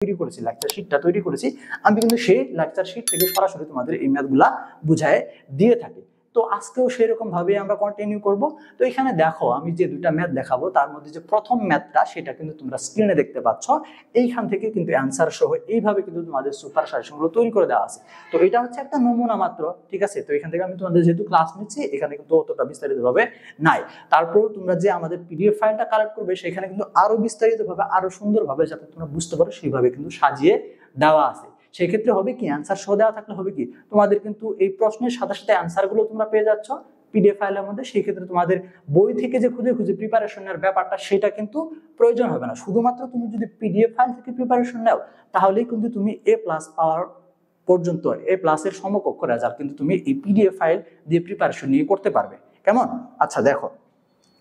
তৈরি করেছি, লেকচার শিটটা তৈরি করেছি, আমি কিন্তু সেই লেকচার শিট থেকে সরাসরি তোমাদের এই ম্যাথগুলা বুঝায় দিয়ে থাকি। তো আজকেও সেরকম ভাবে আমরা কন্টিনিউ করব। তো এখানে দেখো আমি যে দুইটা ম্যাথ দেখাবো তার মধ্যে যে প্রথম ম্যাথটা সেটা কিন্তু তোমরা স্ক্রিনে দেখতে পাচ্ছ। এইখান থেকে কিন্তু অ্যান্সার সহ এইভাবে কিন্তু তোমাদের সুপার সাজেশনগুলো তৈরি করে দেওয়া আছে। তো এটা হচ্ছে একটা নমুনা মাত্র, ঠিক আছে। তো এখান থেকে আমি তোমাদের যেহেতু ক্লাস নিচ্ছি, এখানে কিন্তু অতটা বিস্তারিতভাবে নাই। তারপর তোমরা যে আমাদের পিডিএফ ফাইলটা কালেক্ট করবে সেখানে কিন্তু আরো বিস্তারিতভাবে আরো সুন্দরভাবে যাতে তোমরা বুঝতে পারো সেইভাবে কিন্তু সাজিয়ে দেওয়া আছে। সেই ক্ষেত্রে হবে কি, অ্যান্সার সহ দেওয়া থাকলে হবে কি, তোমাদের কিন্তু এই প্রশ্নের সাথে সাথে অ্যান্সারগুলো তোমরা পেয়ে যাচ্ছ পিডিএফ ফাইলের মধ্যে। সেই ক্ষেত্রে তোমাদের বই থেকে যে খুঁজে খুঁজে প্রিপারেশনের ব্যাপারটা সেটা কিন্তু প্রয়োজন হবে না। শুধুমাত্র তুমি যদি পিডিএফ ফাইল থেকে প্রিপারেশন নাও তাহলেই কিন্তু তুমি A+ পাওয়ার পর্যন্ত, A+ এর সমকক্ষ রেজাল্ট কিন্তু তুমি এই পিডিএফ ফাইল দিয়ে প্রিপারেশন নিয়ে করতে পারবে। কেমন? আচ্ছা দেখো,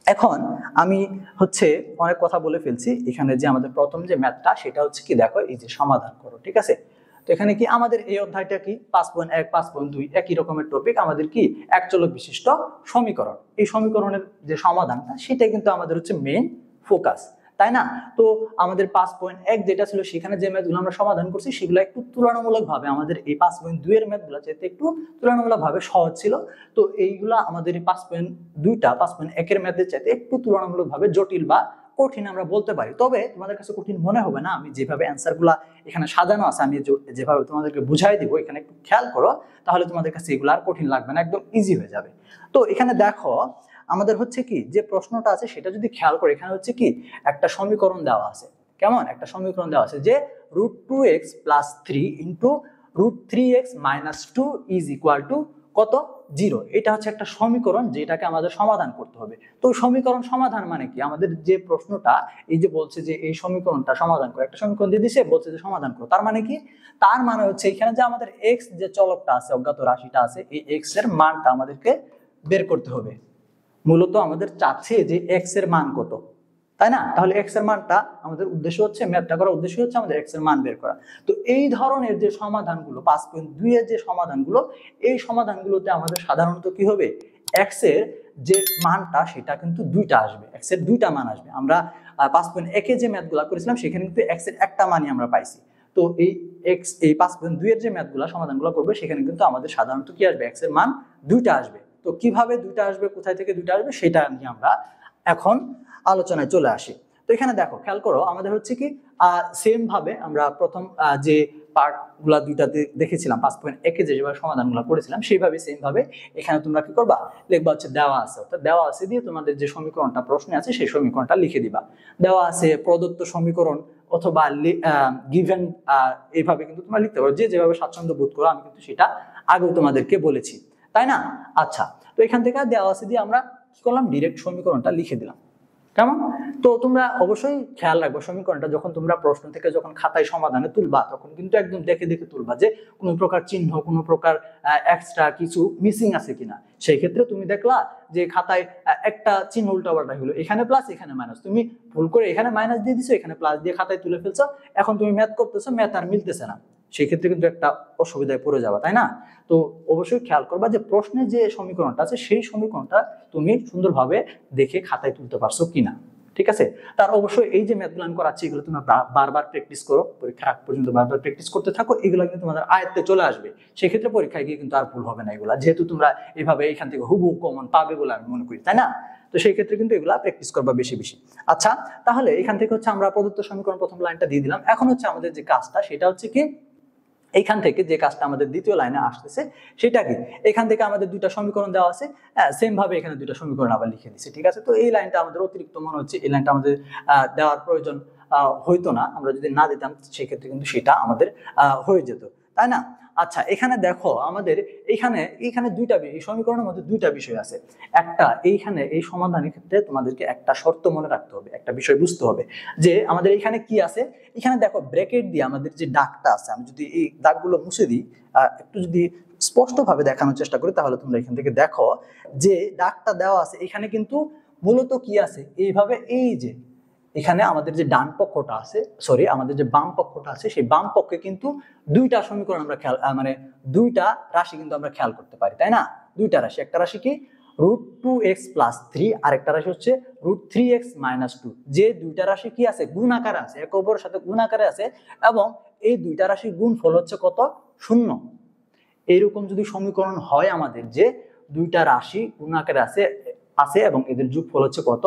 এখন আমি হচ্ছে অনেক কথা বলে ফেলছি। এখানে যে আমাদের প্রথম যে ম্যাথটা সেটা হচ্ছে কি, দেখো এই যে সমাধান করো, ঠিক আছে। তো এখানে কি আমাদের এই অধ্যায়টা কি 5.1 5.2 একই রকমের টপিক, আমাদের কি এক চলক বিশিষ্ট সমীকরণ। এই সমীকরণের যে সমাধানটা সেটা কিন্তু আমাদের হচ্ছে মেইন ফোকাস, তাই না? তো আমাদের 5.1 যেটা ছিল সেখানে যে ম্যাথগুলো আমরা সমাধান করছি সেগুলো একটু তুলনামূলকভাবে আমাদের এই 5.2 এর ম্যাথগুলো চাইতে একটু তুলনামূলকভাবে সহজ ছিল। তো এইগুলা আমাদের এই 5.2টা 5.1 এর ম্যাথের চাইতে একটু তুলনামূলকভাবে জটিল বা কঠিন আমরা বলতে পারি। তবে তোমাদের কাছে কঠিন মনে হবে না, আমি যেভাবে অ্যান্সারগুলা এখানে সাজানো আছে, আমি যেভাবে তোমাদেরকে বুঝাই দিব, এখানে একটু খেয়াল করো, তাহলে তোমাদের কাছে এগুলো আর কঠিন লাগবে না, একদম ইজি হয়ে যাবে। তো এখানে দেখো আমাদের হচ্ছে কি যে প্রশ্নটা আছে সেটা যদি খেয়াল করে, এখানে হচ্ছে কি একটা সমীকরণ দেওয়া আছে। কেমন? একটা সমীকরণ দেওয়া আছে যে √2x + 3 × √3x - 2 = কত? 0। এটা হচ্ছে একটা সমীকরণ যেটাকে আমাদের সমাধান করতে হবে। তো সমীকরণ সমাধান মানে কি, আমাদের যে প্রশ্নটা এই যে বলছে যে এই সমীকরণটা সমাধান করো, একটা সমীকরণ দিয়ে দিছে, বলছে যে সমাধান করো, তার মানে কি? তার মানে হচ্ছে এখানে যে আমাদের x যে চলকটা আছে, অজ্ঞাত রাশিটা আছে, এই x এর মানটা আমাদেরকে বের করতে হবে। মূলত আমাদের চাচ্ছে যে x এর মান কত, তাই না? তাহলে x এর মানটা আমাদের উদ্দেশ্য হচ্ছে, ম্যাথটা করার উদ্দেশ্য হচ্ছে আমাদের x এর মান বের করা। তো এই ধরনের যে সমাধানগুলো 5.2 এর যে সমাধানগুলো, এই সমাধানগুলোতে আমাদের সাধারণত কি হবে, x এর যে মানটা সেটা কিন্তু দুইটা আসবে, x এর দুইটা মান আসবে। আমরা 5.1 এ যে ম্যাথগুলো করেছিলাম সেখানে কিন্তু x এর একটা মানই আমরা পাইছি। তো এই 5.2 এর যে ম্যাথগুলো সমাধানগুলো করবে সেখানে কিন্তু আমাদের সাধারণত কি আসবে, x এর মান দুইটা আসবে। তো কিভাবে দুইটা আসবে, কোথায় থেকে দুইটা আসবে, সেটা নিয়ে আমরা এখন আলোচনায় চলে আসি। তো এখানে দেখো খেয়াল করো, আমাদের হচ্ছে কি সেম ভাবে আমরা প্রথম যে পার্টগুলা দুইটাতে দেখেছিলাম 5.1 এ যেভাবে সমাধানগুলো করেছিলাম সেইভাবে সেম ভাবে এখানে তোমরা কি করবা, লিখবা হচ্ছে দেওয়া আছে, অর্থাৎ দেওয়া আছে দিয়ে তোমাদের যে সমীকরণটা প্রশ্নে আছে সেই সমীকরণটা লিখে দিবা। দেওয়া আছে প্রদত্ত সমীকরণ অথবা গিভেন, এইভাবে কিন্তু তোমরা লিখতে পারো, যে যেভাবে স্বাচ্ছন্দ্য বোধ করো। আমি কিন্তু সেটা আগেও তোমাদেরকে বলেছি, তাই না? আচ্ছা, তো এখান থেকে দেওয়া আছে দিয়ে আমরা কি করলাম, ডিরেক্ট সমীকরণটা লিখে দিলাম। কেমন? তো তোমরা অবশ্যই খেয়াল রাখবে সমীকরণটা যখন তোমরা প্রশ্ন থেকে যখন খাতায় সমাধানে তুলবা তখন কিন্তু একদম দেখে দেখে তুলবা যে কোনো প্রকার চিহ্ন, কোনো প্রকার এক্সট্রা কিছু মিসিং আছে কিনা। সেই ক্ষেত্রে তুমি দেখলা যে খাতায় একটা চিহ্ন উল্টাপাল্টা হলো, এখানে প্লাস এখানে মাইনাস, তুমি ভুল করে এখানে মাইনাস দিয়ে দিছো, এখানে প্লাস দিয়ে খাতায় তুলে ফেলছো, এখন তুমি ম্যাথ করতেছো, ম্যাথ আর মিলতেছে না, সেই ক্ষেত্রে কিন্তু একটা অসুবিধায় পড়ে যাবা, তাই না? তো অবশ্যই খেয়াল করবা যে প্রশ্নের যে সমীকরণটা আছে সেই সমীকরণটা তুমি সুন্দরভাবে দেখে খাতায় তুলতে পারছো কিনা, ঠিক আছে? তার অবশ্যই এই যে ম্যাথগুলো আমি করাচ্ছি এগুলো তোমরা বারবার প্র্যাকটিস করো, পরীক্ষার আগ পর্যন্ত বারবার প্র্যাকটিস করতে থাকো, এগুলো কিন্তু তোমাদের আয়ত্তে চলে আসবে। সেক্ষেত্রে পরীক্ষায় গিয়ে কিন্তু আর ভুল হবে না এগুলা, যেহেতু তোমরা এইভাবে এখান থেকে হুবহু কমন পাবে বলে আমি মনে করি, তাই না? তো সেই ক্ষেত্রে কিন্তু এগুলা প্র্যাকটিস করবা বেশি বেশি। আচ্ছা, তাহলে এখান থেকে হচ্ছে আমরা প্রদত্ত সমীকরণ প্রথম লাইনটা দিয়ে দিলাম। এখন হচ্ছে আমাদের যে কাজটা সেটা হচ্ছে কি, এইখান থেকে যে কাজটা আমাদের দ্বিতীয় লাইনে আসতেছে সেটা কি, এখান থেকে আমাদের দুইটা সমীকরণ দেওয়া আছে, সেম ভাবে এখানে দুইটা সমীকরণ আবার লিখে দিচ্ছি, ঠিক আছে? তো এই লাইনটা আমাদের অতিরিক্ত মনে হচ্ছে, এই লাইনটা আমাদের দেওয়ার প্রয়োজন হইতো না, আমরা যদি না দিতাম সেক্ষেত্রে কিন্তু সেটা আমাদের হয়ে যেত, তাই না? আচ্ছা, এখানে দেখো আমাদের এইখানে দুইটা, এই সমীকরণের মধ্যে দুইটা বিষয় আছে। একটা, এইখানে এই সমাধানের ক্ষেত্রে তোমাদেরকে একটা শর্ত মনে রাখতে হবে, একটা বিষয় বুঝতে হবে যে আমাদের এখানে কি আছে। এখানে দেখো ব্র্যাকেট দিয়ে আমাদের যে দাগটা আছে, আমি যদি এই দাগগুলো মুছে দিই, একটু যদি স্পষ্টভাবে দেখানোর চেষ্টা করি তাহলে তোমরা এখান থেকে দেখো যে দাগটা দেওয়া আছে, এখানে কিন্তু মূলত কি আছে, এইভাবে এই যে এখানে আমাদের যে ডান পক্ষটা আছে, সরি আমাদের যে বাম পক্ষটা আছে, সেই বাম পক্ষে কিন্তু দুইটা সমীকরণ আমরা খেয়াল, মানে দুইটা রাশি কিন্তু আমরা খেয়াল করতে পারি, তাই না? দুইটা রাশি, একটা রাশি কি √2x+3, আরেকটা রাশি হচ্ছে √3x-2। যে দুইটা রাশি কি আছে, গুণ আকারে আছে, একে অপরের সাথে গুণ আকারে আছে, এবং এই দুইটা রাশির গুণফল হচ্ছে কত, 0। এইরকম যদি সমীকরণ হয় আমাদের, যে দুইটা রাশি গুণ আকারে আছে এবং এদের যোগফল হচ্ছে কত,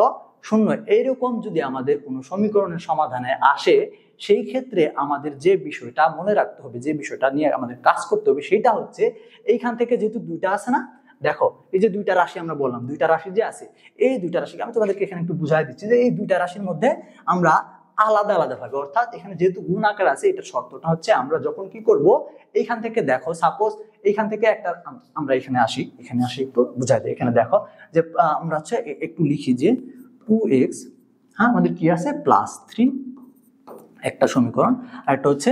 0, এইরকম যদি আমাদের কোনো সমীকরণের সমাধানে আসে, সেই ক্ষেত্রে আমাদের যে বিষয়টা মনে রাখতে হবে, যে বিষয়টা নিয়ে আমাদের কাজ করতে হবে, সেটা হচ্ছে এইখান থেকে যেহেতু দুইটা আছে না, দেখো এই যে দুইটা রাশি আমরা বললাম, দুইটা রাশি যে আছে, এই দুইটা রাশিকে আমি তোমাদেরকে এখানে একটু বুঝাই দিচ্ছি, যে এই দুইটা রাশির মধ্যে আমরা আলাদা আলাদা ভাবে, অর্থাৎ এখানে যেহেতু গুণ আকার আছে, এটার শর্তটা হচ্ছে আমরা যখন কি করব, এইখান থেকে দেখো সাপোজ এইখান থেকে একটা, আমরা এখানে আসি একটু বুঝাই দিই। এখানে দেখো যে আমরা হচ্ছে একটু লিখি যে 2x, হ্যাঁ আমাদের কি আছে +3 একটা সমীকরণ, আর একটা হচ্ছে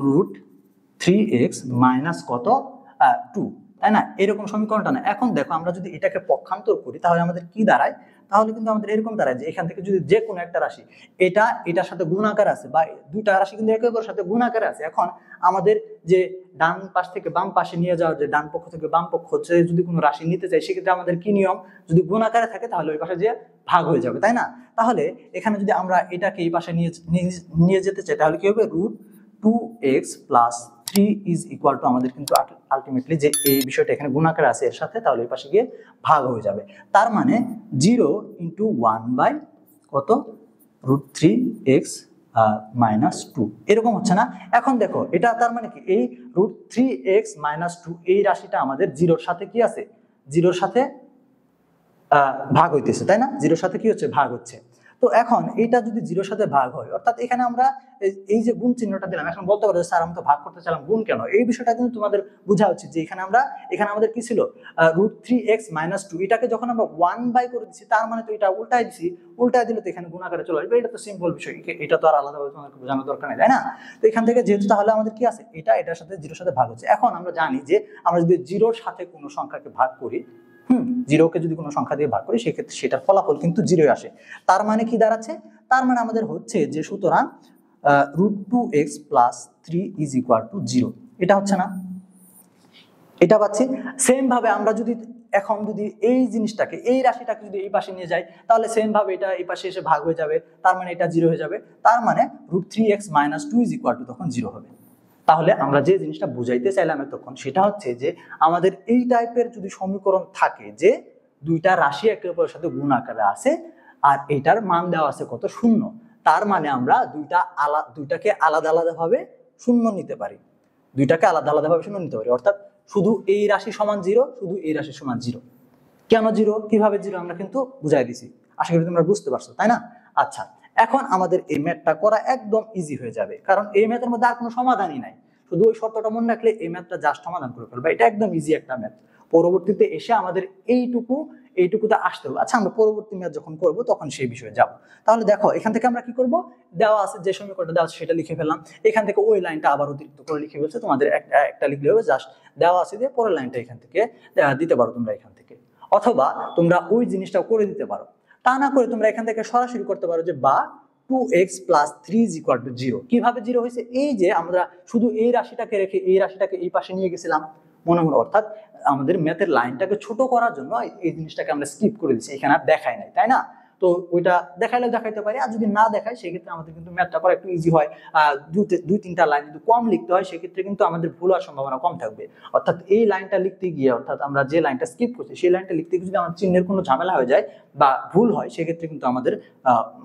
√3x কত 2, তাই না, এরকম সমীকরণটা না। এখন দেখো আমরা যদি এটাকে পক্ষান্তর করি, তাহলে আমাদের কি দাঁড়ায়, তাহলে কিন্তু আমাদের এরকম দাঁড়ায় যে এখান থেকে যদি যে কোনো একটা রাশি এটার সাথে গুণ আকার আছে, বা দুইটা রাশি কিন্তু একে অপরের সাথে গুণ আকারে আছে, এখন আমাদের যে ডান পাশ থেকে বাম পাশে নিয়ে যাওয়ার, যে ডান পক্ষ থেকে বাম পক্ষ হচ্ছে যদি কোনো রাশি নিতে চাই, সেক্ষেত্রে আমাদের কি নিয়ম, যদি গুণ আকারে থাকে তাহলে ওই পাশে যে ভাগ হয়ে যাবে, তাই না। তাহলে এখানে যদি আমরা এটাকে এই পাশে নিয়ে যেতে চাই, তাহলে কি হবে, √2x+3 আমাদের কিন্তু আলটিমেটলি যে এই বিষয়টা এখানে গুণ আকারে আছে এর সাথে, তাহলে এই পাশে গিয়ে ভাগ হয়ে যাবে। তার মানে 0 × 1 কত √3x-2, এরকম হচ্ছে না। এখন দেখো এটা তার মানে কি, এই √3x-2 এই রাশিটা আমাদের 0-র সাথে কি আছে, 0-র সাথে ভাগ হইতেছে, তাই না, 0-র সাথে কি হচ্ছে, ভাগ হচ্ছে। তো এখন এটা যদি 0-র সাথে ভাগ হয়, অর্থাৎ এখানে আমরা এই যে গুণ চিহ্নটা দিলাম, এখন বলতে পারো স্যার আমি তো ভাগ করতে চাইলাম, গুণ কেন, এই বিষয়টা কিন্তু তোমাদের বোঝা উচিত, যে এখানে আমাদের কি ছিল, √3x-2, এটাকে যখন আমরা 1 করে দিচ্ছি, তার মানে তো এটা উল্টাই দিলে তো এখানে গুণ আকারে চলে আসবে, এটা তো সিম্পল বিষয়, এটা তো আর আলাদাভাবে তোমাদেরকে বোঝানোর দরকার নেই, তাই না। তো এখান থেকে যেহেতু তাহলে আমাদের কি আছে, এটার সাথে 0-র সাথে ভাগ হচ্ছে। এখন আমরা জানি যে আমরা যদি 0-র সাথে কোনো সংখ্যাকে ভাগ করি, 0-কে যদি কোনো সংখ্যা দিয়ে ভাগ করি, সেক্ষেত্রে সেটার ফলাফল কিন্তু 0 আসে। তার মানে কি দাঁড়াচ্ছে, তার মানে আমাদের হচ্ছে যে সুতরাং √2x+3 0, এটা হচ্ছে না, এটা পাচ্ছি। সেম ভাবে আমরা যদি এখন এই জিনিসটাকে, এই রাশিটাকে যদি এই পাশে নিয়ে যাই, তাহলে সেম ভাবে এটা এই পাশে এসে ভাগ হয়ে যাবে, তার মানে এটা 0 হয়ে যাবে, তার মানে √3x-2 তখন 0 হবে। তাহলে আমরা যে জিনিসটা বুঝাইতে চাইলাম তখন, সেটা হচ্ছে যে আমাদের এই টাইপের যদি সমীকরণ থাকে, যে দুইটা রাশি একে অপরের সাথে গুণ আকারে আছে, আর এটার মান দেওয়া আছে কত, 0, তার মানে আমরা দুইটাকে আলাদা আলাদা ভাবে শূন্য নিতে পারি, অর্থাৎ শুধু এই রাশি সমান 0, শুধু এই রাশি সমান 0। কেন 0, কিভাবে 0 আমরা কিন্তু বুঝাই দিছি, আশা করি তোমরা বুঝতে পারছো, তাই না। আচ্ছা, এখন আমাদের এই ম্যাথটা করা একদম ইজি হয়ে যাবে, কারণ এই ম্যাথের মধ্যে আর কোনো সমাধানই নাই, শুধু ওই শর্তটা মনে রাখলে এই ম্যাথটা জাস্ট সমাধান করে ফেলবে, এটা একদম ইজি একটা ম্যাথ। পরবর্তীতে এসে আমাদের এইটুকুতে আসতে হবে। আচ্ছা, আমরা পরবর্তী ম্যাথ যখন করব তখন সেই বিষয়ে যাব। তাহলে দেখো এখান থেকে আমরা কি করব, দেওয়া আছে যে সমীকরণটা দেওয়া আছে সেটা লিখে ফেললাম, এখান থেকে ওই লাইনটা আবার অতিরিক্ত করে লিখে ফেলছে, তোমাদের একটা লিখলে হবে, জাস্ট দেওয়া আছে দিয়ে পরের লাইনটা এখান থেকে দিতে পারো তোমরা এখান থেকে, অথবা তোমরা ওই জিনিসটা করে দিতে পারো। তা না করে তোমরা এখান থেকে সরাসরি করতে পারো যে 2x+3 0। কিভাবে 0 হয়েছে, এই যে আমরা শুধু এই রাশিটাকে রেখে এই রাশিটাকে এই পাশে নিয়ে গেছিলাম মনে, অর্থাৎ আমাদের ম্যাথের লাইনটাকে ছোট করার জন্য এই জিনিসটাকে আমরা স্কিপ করে দিচ্ছি, এখানে আর দেখাই নাই, তাই না। তো ওইটা দেখাইলে দেখাইতে পারি, আর যদি না দেখায় সেক্ষেত্রে আমাদের কিন্তু ম্যাথটা করা একটু ইজি হয়। 2-3টা লাইন যদি কম লিখতে হয়, সেক্ষেত্রে কিন্তু আমাদের ভুল হওয়ার সম্ভাবনা কম থাকবে। অর্থাৎ এই লাইনটা লিখতে গিয়ে, অর্থাৎ আমরা যে লাইনটা স্কিপ করছি সেই লাইনটা লিখতে গিয়ে যদি আমার চিহ্নের কোনো ঝামেলা হয়ে যায় বা ভুল হয়, সেক্ষেত্রে কিন্তু আমাদের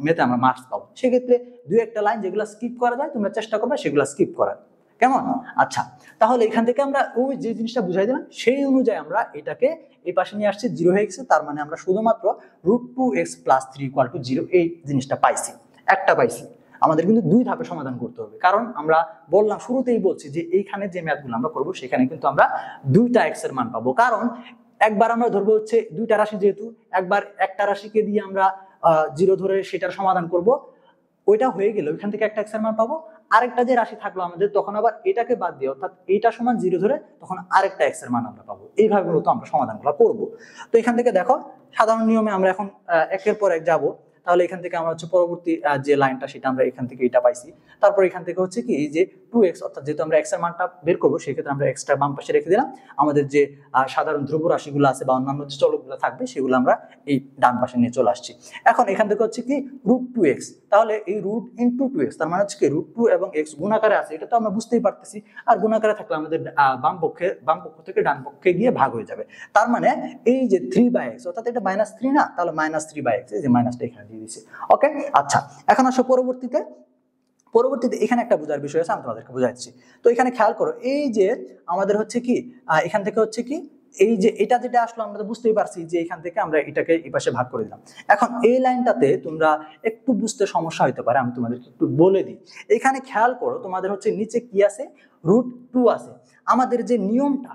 ম্যাথে আমরা মার্কস পাবো। সেক্ষেত্রে 2-1টা লাইন যেগুলো স্কিপ করা যায় তোমরা চেষ্টা করবে সেগুলো স্কিপ করার, কেমন। আচ্ছা, তাহলে এখান থেকে আমরা ওই যে জিনিসটা বুঝাই দিলাম সেই অনুযায়ী আমরা এটাকে এই পাশে নিয়ে আসছি, 0 হয়ে গেছে, তার মানে আমরা শুধুমাত্র √2x+3 0 এই জিনিসটা পাইছি, একটা পাইছি। আমাদের কিন্তু 2 ধাপে সমাধান করতে হবে, কারণ আমরা বললাম, শুরুতেই বলছি যে এইখানে যে ম্যাথগুলো আমরা করবো সেখানে কিন্তু আমরা 2টা x এর মান পাবো, কারণ একবার আমরা ধরবো হচ্ছে 2টা রাশি, যেহেতু একবার একটা রাশিকে দিয়ে আমরা 0 ধরে সেটার সমাধান করব, ওইটা হয়ে গেলে ওইখান থেকে একটা x এর মান পাবো, আরেকটা যে রাশি থাকলো আমাদের তখন আবার এটাকে বাদ দিয়ে, অর্থাৎ এইটা সমান 0 ধরে তখন আরেকটা x এর মান আমরা পাবো। এইভাবে মূলত আমরা সমাধানগুলো করব। তো এখান থেকে দেখো সাধারণ নিয়মে আমরা এখন একের পর এক যাব। তাহলে এখান থেকে আমরা হচ্ছে পরবর্তী যে লাইনটা সেটা আমরা এখান থেকে এটা পাইছি। তারপর এখান থেকে হচ্ছে কি এই যে 2x, অর্থাৎ যেহেতু আমরা x এর মানটা বের করবো সেক্ষেত্রে আমরা এক্সট্রা বাম পাশে রেখে দিলাম। আমাদের যে সাধারণ ধ্রুব রাশিগুলো আছে বা অন্যান্য যে চলকগুলো থাকবে সেগুলো আমরা এই ডান পাশে নিয়ে চলে আসছি। এখন এখান থেকে হচ্ছে কি √2x, তাহলে এই √2x তার মানে হচ্ছে কি √2 এবং x গুণাকারে আছে, এটা তো আমরা বুঝতেই পারতেছি। আর গুণাকারে থাকলে আমাদের বাম পক্ষ থেকে ডান পক্ষে গিয়ে ভাগ হয়ে যাবে। তার মানে এই যে 3/x, অর্থাৎ এটা -3 না, তাহলে -3/x, এই যে মাইনাসটা এখানে দিয়ে দিয়েছি। ওকে, আচ্ছা এখন আসো পরবর্তীতে এখানে একটা বোঝার বিষয় আছে, আমি তোমাদেরকে বুঝাচ্ছি। তো এখানে খেয়াল করো, এই যে আমাদের হচ্ছে কি এখান থেকে হচ্ছে কি এই যে এটা যেটা আসলে আমরা তো বুঝতেই পারছি যে এখান থেকে আমরা এটাকে এই পাশে ভাগ করে দিলাম। এখন এই লাইনটাতে তোমরা একটু বুঝতে সমস্যা হতে পারে, আমি তোমাদেরকে একটু বলে দিই। এখানে খেয়াল করো, তোমাদের হচ্ছে নিচে কি আছে, √2 আছে। আমাদের যে নিয়মটা,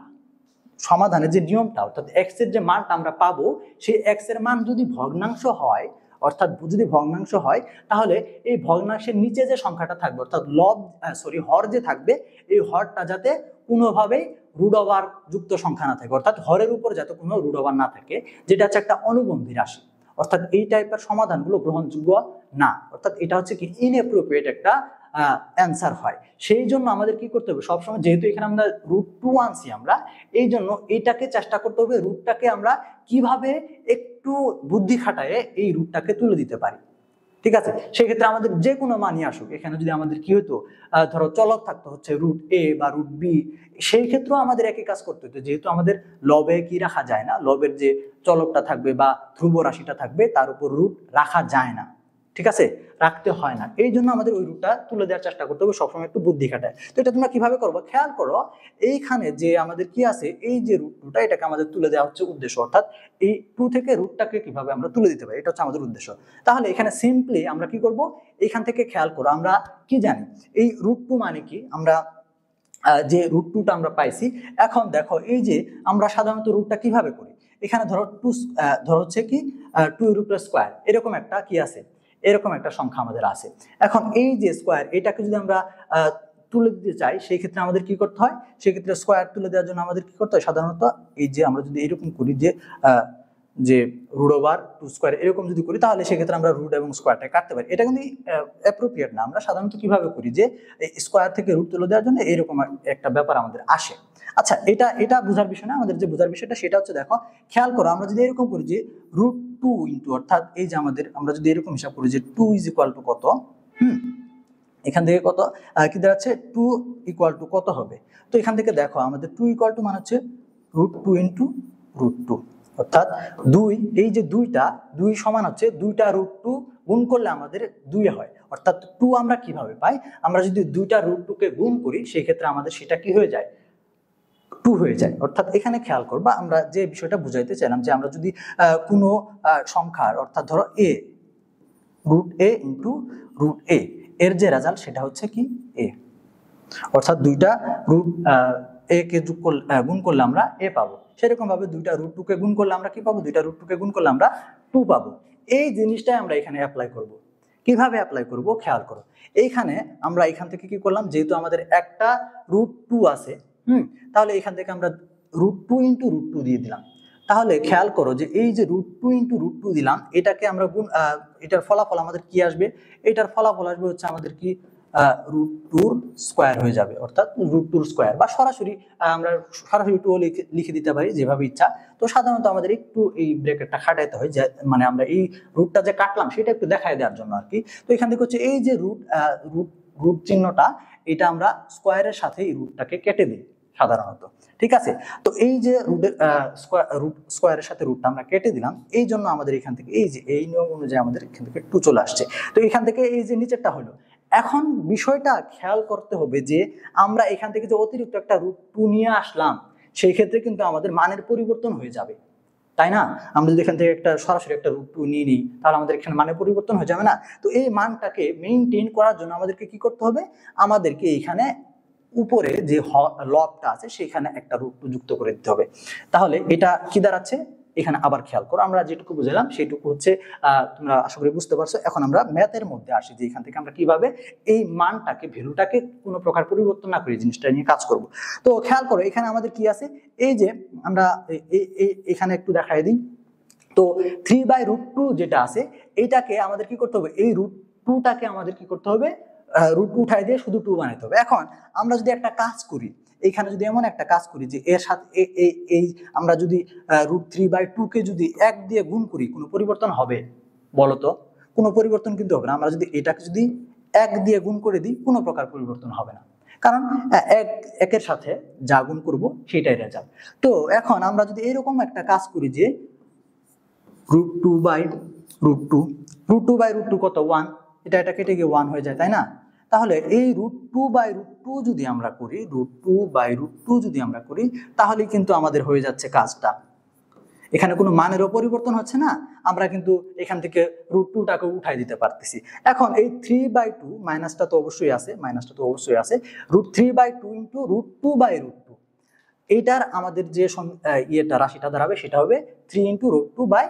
সমাধানের যে নিয়মটা, অর্থাৎ x এর যে মানটা আমরা পাবো, সেই x এর মান যদি ভগ্নাংশ হয়, অর্থাৎ যদি ভগ্নাংশ হয়, তাহলে এই ভগ্নাংশের নিচে যে সংখ্যাটা থাকবে, অর্থাৎ হর যে থাকবে, এই হরটা যাতে কোনোভাবেই √ওভার যুক্ত সংখ্যা না থাকে, অর্থাৎ হরের উপর যাতে কোনো √ওভার না থাকে, যেটা হচ্ছে একটা অনুবন্ধী রাশি। অর্থাৎ এই টাইপের সমাধানগুলো গ্রহণযোগ্য না, অর্থাৎ এটা হচ্ছে কি ইনঅ্যাপ্রোপ্রিয়েট একটা অ্যান্সার হয়। সেই জন্য আমাদের কি করতে হবে সবসময়, যেহেতু এখানে আমরা √2 আনছি আমরা, এই জন্য এটাকে চেষ্টা করতে হবে রুটটাকে আমরা কিভাবে একটু বুদ্ধি খাটায় এই রুটটাকে তুলে দিতে পারি। ঠিক আছে, সেক্ষেত্রে আমাদের যে কোনো মানই আসুক, এখানে যদি আমাদের কি হতো, ধরো চলক থাকতো হচ্ছে √a বা √b, সেই ক্ষেত্রেও আমাদের একই কাজ করতে হতো। যেহেতু আমাদের লবে কি রাখা যায় না, লবের যে চলকটা থাকবে বা ধ্রুব রাশিটা থাকবে তার উপর রুট রাখা যায় না, ঠিক আছে, রাখতে হয় না। এই জন্য আমাদের ওই রুটটা তুলে দেওয়ার চেষ্টা করতে হবে সবসময় একটু বুদ্ধি খাটায়। তো এটা তোমরা কিভাবে করবো, খেয়াল করো, এইখানে যে আমাদের কি আছে, এই যে √2টা, এটাকে আমাদের তুলে দেওয়া হচ্ছে উদ্দেশ্য, অর্থাৎ এই 2 থেকে রুটটাকে কিভাবে আমরা তুলে দিতে পারি, এটা হচ্ছে আমাদের উদ্দেশ্য। তাহলে এখানে সিম্পলি আমরা কি করব, এখান থেকে খেয়াল করো, আমরা কি জানি এই √2 মানে কি, আমরা যে √2টা আমরা পাইছি। এখন দেখো, এই যে আমরা সাধারণত রুটটা কিভাবে করি, এখানে ধরো ধরো হচ্ছে কি 2√2 এরকম একটা কি আছে, এরকম একটা সংখ্যা আমাদের আছে। এখন এই যে স্কোয়ার, এটাকে যদি আমরা তুলে দিতে চাই, সেই ক্ষেত্রে আমাদের কি করতে হয়, সেই ক্ষেত্রে স্কোয়ার তুলে দেওয়ার জন্য আমাদের কি করতে হয়, সাধারণত এই যে আমরা যদি এরকম করি যে √2 এরকম যদি করি, তাহলে সেক্ষেত্রে আমরা রুট এবং স্কোয়ারটা কাটতে পারি। এটা কিন্তু অ্যাপ্রোপ্রিয়েট না। আমরা সাধারণত কিভাবে করি, যে স্কোয়ার থেকে রুট তুলে দেওয়ার জন্য এরকম একটা ব্যাপার আমাদের আসে। আচ্ছা, এটা বোঝার বিষয় না, আমাদের যে বোঝার বিষয়টা সেটা হচ্ছে, দেখো খেয়াল করো, আমরা যদি এরকম করি যে √2 ইন্টু, অর্থাৎ এই যে আমরা যদি এরকম হিসাব করি যে 2 = কত, এখান থেকে কত কি দাঁড়াচ্ছে, 2 = কত হবে। তো এখান থেকে দেখো, আমাদের 2 = মানে হচ্ছে √2 ইন্টু √2, অর্থাৎ 2, এই যে 2 সমান হচ্ছে 2টা √2 গুণ করলে আমাদের 2 হয়। অর্থাৎ 2 আমরা কিভাবে পাই, আমরা যদি 2টা √2 কে গুণ করি, সেই ক্ষেত্রে আমাদের সেটা কি হয়ে যায়, 2 হয়ে যায়। অর্থাৎ এখানে খেয়াল করবা, আমরা যে বিষয়টা বুঝাইতে চাইলাম, যে আমরা যদি কোনো সংখ্যার, অর্থাৎ ধরো √a ইন্টু √a, এর যে রেজাল্ট সেটা হচ্ছে কি a, অর্থাৎ 2টা √a কে গুণ করলে আমরা a পাবো। সেরকম ভাবে 2টা √2 কে গুণ করলে আমরা কি পাবো, 2টা √2 কে গুণ করলে আমরা 2 পাবো। এই জিনিসটাই আমরা এখানে অ্যাপ্লাই করব। কিভাবে অ্যাপ্লাই করব, খেয়াল করো, এইখানে আমরা এখান থেকে কি করলাম, যেহেতু আমাদের একটা √2 আছে, তাহলে এখান থেকে আমরা √2 ইন্টু √2 দিয়ে দিলাম। তাহলে খেয়াল করো, যে এই যে √2 ইন্টু √2 দিলাম, এটাকে আমরা এটার ফলাফল আমাদের কি আসবে, এটার ফলাফল আসবে হচ্ছে আমাদের কি √2² হয়ে যাবে, অর্থাৎ √2² বা সরাসরি আমরা সরাসরি 2 লিখে দিতে পারি, যেভাবে ইচ্ছা। তো সাধারণত আমাদের একটু এই ব্র্যাকেটটা খাটাইতে হয়, যে মানে আমরা এই রুটটা যে কাটলাম সেটা একটু দেখায় দেওয়ার জন্য আর কি। তো এখান থেকে হচ্ছে এই যে রুট চিহ্নটা, এটা আমরা স্কোয়ারের সাথে এই রুটটাকে কেটে দিই সাধারণত, ঠিক আছে। তো এই যে স্কোয়ারের সাথে রুটটা আমরা কেটে দিলাম, এই জন্য আমাদের এখান থেকে এই যে এই নিয়ম অনুযায়ী আমাদের এখান থেকে 2 চলে আসছে। তো এখান থেকে এই যে নিচেরটা হলো, এখন বিষয়টা খেয়াল করতে হবে, যে আমরা এখান থেকে যে অতিরিক্ত একটা √2 নিয়ে আসলাম, সেই ক্ষেত্রে কিন্তু আমাদের মানের পরিবর্তন হয়ে যাবে, তাই না। আমরা যদি এখান থেকে একটা সরাসরি একটা √2 নিয়ে নিই, তাহলে আমাদের এখানে মানের পরিবর্তন হয়ে যাবে না। তো এই মানটাকে মেইনটেইন করার জন্য আমাদেরকে কি করতে হবে, আমাদেরকে এইখানে উপরে যে লবটা আছে সেখানে একটা √2 যুক্ত করে দিতে হবে। তাহলে এটা কি দাঁড়াচ্ছে, এখানে আবার খেয়াল করো, আমরা যেটুকু বুঝলাম সেইটুকু হচ্ছে তোমরা আশা করি বুঝতে পারছো। এখন আমরা ম্যাথের মধ্যে আসি, যে এখান থেকে আমরা কিভাবে এই মানটাকে, ভ্যালুটাকে কোনো প্রকার পরিবর্তন না করে জিনিসটা নিয়ে কাজ করব। তো খেয়াল করো, এখানে আমাদের কি আছে, এই যে আমরা এখানে একটু দেখাই দিই, তো 3/√2 যেটা আছে এইটাকে আমাদের কি করতে হবে, এই √2টাকে আমাদের কি করতে হবে, √2 উঠাই দিয়ে শুধু 2 বানাইতে হবে। এখন আমরা যদি একটা কাজ করি, এইখানে যদি এমন একটা কাজ করি যে এর সাথে এই আমরা যদি √3/2 কে যদি 1 দিয়ে গুণ করি, কোনো পরিবর্তন হবে বলতো? কোনো পরিবর্তন কিন্তু হবে না। আমরা যদি এটাকে যদি 1 দিয়ে গুণ করে দিই, কোনো প্রকার পরিবর্তন হবে না, কারণ একের সাথে যা গুণ করব সেটাই রেজাল্ট। তো এখন আমরা যদি এরকম একটা কাজ করি যে √2/√2 কত, 1, এটা কেটে গিয়ে 1 হয়ে যায়, তাই না? তাহলে এই √2/√2 যদি আমরা করি, √2/√2 যদি আমরা করি, তাহলে কিন্তু আমাদের হয়ে যাচ্ছে কাজটা। এখানে কোনো মানেরও পরিবর্তন হচ্ছে না, আমরা কিন্তু এখান থেকে √2টাকে উঠাই দিতে পারতেছি। এখন এই 3/2 মাইনাসটা তো অবশ্যই আছে, √3/2 ইন্টু √2/√2, এইটার আমাদের যে রাশিটা দাঁড়াবে সেটা হবে 3 ইন্টু √2 বাই,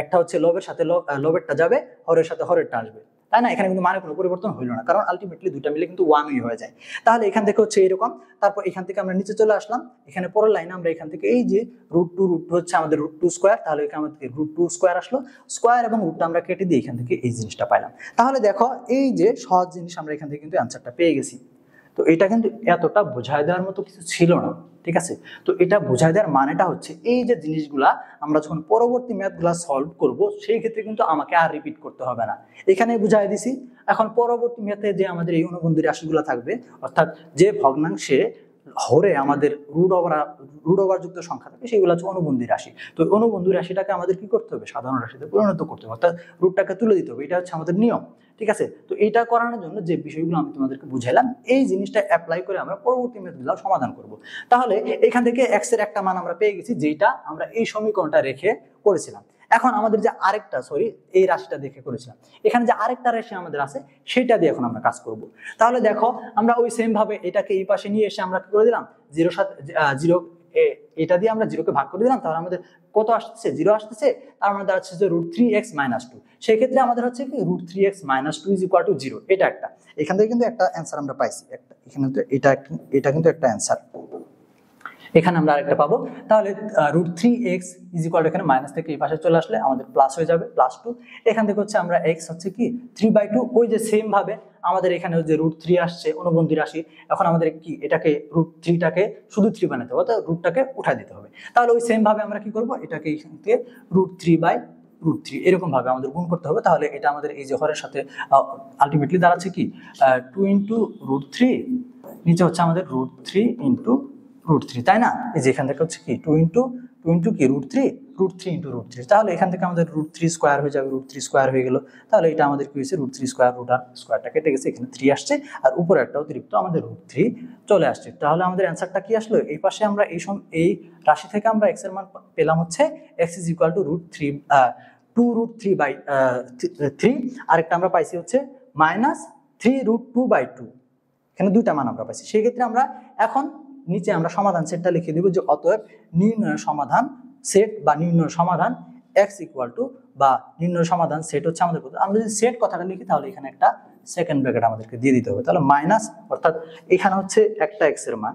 একটা হচ্ছে লবের সাথে লবেরটা যাবে, হরের সাথে হরেরটা আসবে, তাই না? এখানে কিন্তু মানে কোনো পরিবর্তন হইল না, কারণ আলটিমেটলি দুইটা মিলে কিন্তু 1ই হয়ে যায়। তাহলে এখান থেকে হচ্ছে এরকম, তারপর এখান থেকে আমরা নিচে চলে আসলাম, এখানে পরের লাইনে আমরা এখান থেকে এই যে √2 হচ্ছে আমাদের √2 স্কয়ার, তাহলে এখানে আমাদের √2 স্কয়ার আসলো, স্কয়ার এবং রুটটা আমরা কেটে দিয়ে এখান থেকে এই জিনিসটা পাইলাম। তাহলে দেখো এই যে সহজ জিনিস আমরা এখান থেকে কিন্তু অ্যান্সারটা পেয়ে গেছি। তো এটা কিন্তু এতটা বোঝায় দেওয়ার মতো কিছু ছিল না, ঠিক আছে? তো এটা বোঝায় দেওয়ার মানেটা হচ্ছে এই যে জিনিসগুলা আমরা যখন পরবর্তী ম্যাথগুলা সলভ করব, সেই ক্ষেত্রে কিন্তু আমাকে আর রিপিট করতে হবে না, এখানে বুঝাই দিছি। এখন পরবর্তী ম্যাথে যে আমাদের এই অনুবন্ধী রাশিগুলো থাকবে, অর্থাৎ যে ভগ্নাংশে হরে আমাদের রুট ওভার যুক্ত সংখ্যা থাকে, সেগুলো হচ্ছে অনুবন্ধী রাশি। তো অনুবন্ধী রাশিটাকে আমাদের কি করতে হবে, সাধারণ রাশিতে পরিণত করতে হবে, অর্থাৎ রুটটাকে তুলে দিতে হবে, এটা হচ্ছে আমাদের নিয়ম, ঠিক আছে? তো এটা করানোর জন্য যে বিষয়গুলো আমি তোমাদেরকে বুঝাইলাম, এই জিনিসটা অ্যাপ্লাই করে আমরা পরবর্তী ম্যাথগুলো সমাধান করব। তাহলে এখান থেকে এক্স এর একটা মান আমরা পেয়ে গেছি, যেটা আমরা এই সমীকরণটা রেখে করেছিলাম। এখন আমাদের যে আরেকটা এই রাশিটা দেখে করেছিলাম, এখানে যে আরেকটা রাশি আমাদের আছে সেটা দিয়ে এখন আমরা কাজ করব। তাহলে দেখো আমরা ওই সেম ভাবে এটাকে এই পাশে নিয়ে এসে আমরা কি করে দিলাম, জিরো, এটা দিয়ে আমরা জিরোকে ভাগ করে দিলাম, তাহলে আমাদের কত আসতেছে, 0 আসতেছে, তার মানে দাঁড়াচ্ছে যে √3x - 2। সেই ক্ষেত্রে আমাদের হচ্ছে কি √3x - 2 = 0, এটা একটা, এখান থেকে কিন্তু একটা অ্যান্সার আমরা পাইছি, একটা এখানে তো এটা কিন্তু একটা অ্যান্সার, এখানে আমরা আরেকটা পাবো। তাহলে √3x = এখানে মাইনাস থেকে এই পাশে চলে আসলে আমাদের প্লাস হয়ে যাবে, +2। এখান থেকে হচ্ছে আমরা x হচ্ছে কি 3/2, ওই যে সেম ভাবে আমাদের এখানে যে √3 আসছে অনুবন্ধী রাশি, এখন আমাদের কি এটাকে √3টাকে শুধু 3 বানাতে হবে, অর্থাৎ রুটটাকে উঠাই দিতে হবে। তাহলে ওই সেম ভাবে আমরা কি করব, এটাকে এখান থেকে √3/√3 এরকম ভাবে আমাদের গুণ করতে হবে। তাহলে এটা আমাদের এই যে হরের সাথে আলটিমেটলি দাঁড়াচ্ছে কি 2 × √3, নিচে হচ্ছে আমাদের √3 × √3, তাই না? এই যে এখান থেকে হচ্ছে কি 2 × কি √3 × √3, তাহলে এখান থেকে আমাদের √3 স্কয়ার হয়ে যাবে, √3 স্কয়ার হয়ে গেল। তাহলে এটা আমাদের কি হয়েছে, √3 স্কয়ার, স্কয়ারটা কেটে গেছে, এখানে 3 আসছে, আর উপরে একটা অতিরিক্ত আমাদের √3 চলে আসছে। তাহলে আমাদের অ্যান্সারটা কি আসলো, এই পাশে আমরা এই রাশি থেকে আমরা x এর মান পেলাম হচ্ছে x = √3 2√3/3, আরেকটা আমরা পাইছি হচ্ছে -3√2/2। এখানে দুইটা মান আমরা পাইছি। সেই ক্ষেত্রে আমরা এখন নিচে আমরা সমাধান সেটটা লিখে দিব যে অতএব নির্ণয় সমাধান সেট বা নির্ণয় সমাধান x বা নির্ণয় সমাধান সেট হচ্ছে আমাদের, আমরা যদি সেট কথাটা লিখি তাহলে এখানে একটা সেকেন্ড ব্র্যাকেট আমাদেরকে দিয়ে দিতে হবে। তাহলে মাইনাস, অর্থাৎ এখানে হচ্ছে একটা x এর মান,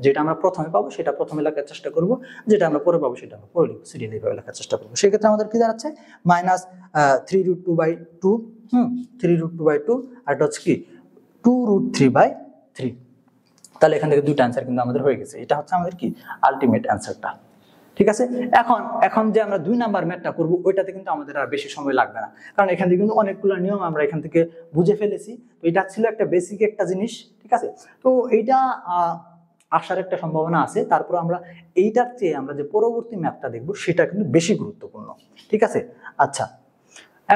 যেটা আমরা প্রথমে পাবো সেটা প্রথমে লেখার চেষ্টা করব, যেটা আমরা পরে পাবো সেটা আমরা পরে লিখবো, সিরিয়ালি ভাবে লেখার চেষ্টা করবো। সেই ক্ষেত্রে আমাদের কি দাঁড়াচ্ছে -3√2/2, 3√2/2, আর এটা হচ্ছে কি 2√3/3। তাহলে এখান থেকে দুইটা অ্যান্সার কিন্তু আমাদের হয়ে গেছে, এটা হচ্ছে আমাদের কি আলটিমেট অ্যান্সারটা, ঠিক আছে? এখন যে আমরা 2 নাম্বার ম্যাথটা করব, ওইটাতে কিন্তু আমাদের আর বেশি সময় লাগবে না, কারণ এখান থেকে কিন্তু অনেকগুলো নিয়ম আমরা এখান থেকে বুঝে ফেলেছি। তো এটা ছিল একটা বেসিক একটা জিনিস, ঠিক আছে? তো এইটা আসার একটা সম্ভাবনা আছে, তারপর আমরা এইটার চেয়ে আমরা যে পরবর্তী ম্যাথটা দেখব সেটা কিন্তু বেশি গুরুত্বপূর্ণ, ঠিক আছে? আচ্ছা,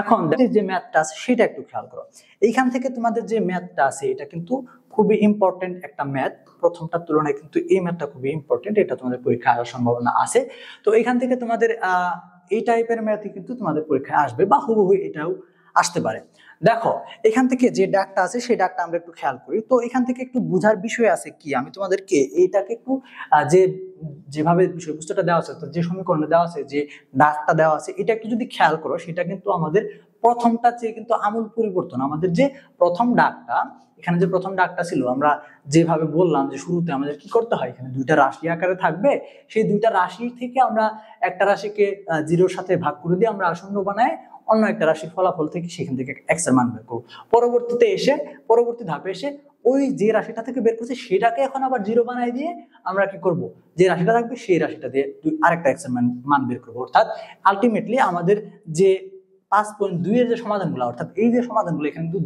এখন যে ম্যাথটা আছে সেটা একটু খেয়াল করো। এইখান থেকে তোমাদের যে ম্যাথটা আছে এটা কিন্তু খুবই ইম্পর্টেন্ট একটা ম্যাথ, প্রথমটার তুলনায় কিন্তু এই ম্যাথটা খুবই ইম্পর্টেন্ট, এটা তোমাদের পরীক্ষায় আসার সম্ভাবনা আছে। তো এখান থেকে তোমাদের এই টাইপের ম্যাথই কিন্তু তোমাদের পরীক্ষায় আসবে, বা হুবহু এটাও আসতে পারে। দেখো এখান থেকে যে ডাকটা আছে সেই ডাকটা আমরা একটু খেয়াল করি। তো এখান থেকে একটু বোঝার বিষয় আছে কি, আমি তোমাদেরকে এইটাকে একটু যেভাবে বিষয়বস্তুটা দেওয়া আছে, যে সমীকরণে দেওয়া আছে, যে ডাকটা দেওয়া আছে, এটা একটু যদি খেয়াল করো, সেটা কিন্তু আমাদের প্রথমটা চেয়ে কিন্তু আমূল পরিবর্তন। আমাদের যে প্রথম ডাকটা, এখানে যে প্রথম ডাকটা ছিল আমরা যেভাবে বললাম যে শুরুতে আমাদের কি করতে হয়, এখানে দুইটা রাশি আকারে থাকবে, সেই দুইটা রাশি থেকে আমরা একটা রাশিকে জিরোর সাথে ভাগ করে দিয়ে আমরা শূন্য বানায় অন্য একটা রাশির ফলাফল থেকে সেখান থেকে এক্স এর মান বের করবো। পরবর্তী ধাপে এসে ওই যে রাশিটা থেকে বের করছে সেটাকে এখন আবার জিরো বানাই দিয়ে আমরা কি করব, যে রাশিটা থাকবে সেই রাশিটা দিয়ে আরেকটা এক্স এর মান বের করবো। অর্থাৎ আলটিমেটলি আমাদের যে 5.2 এর যে সমাধানগুলো, অর্থাৎ এই যে সমাধানগুলো এখানে কিন্তু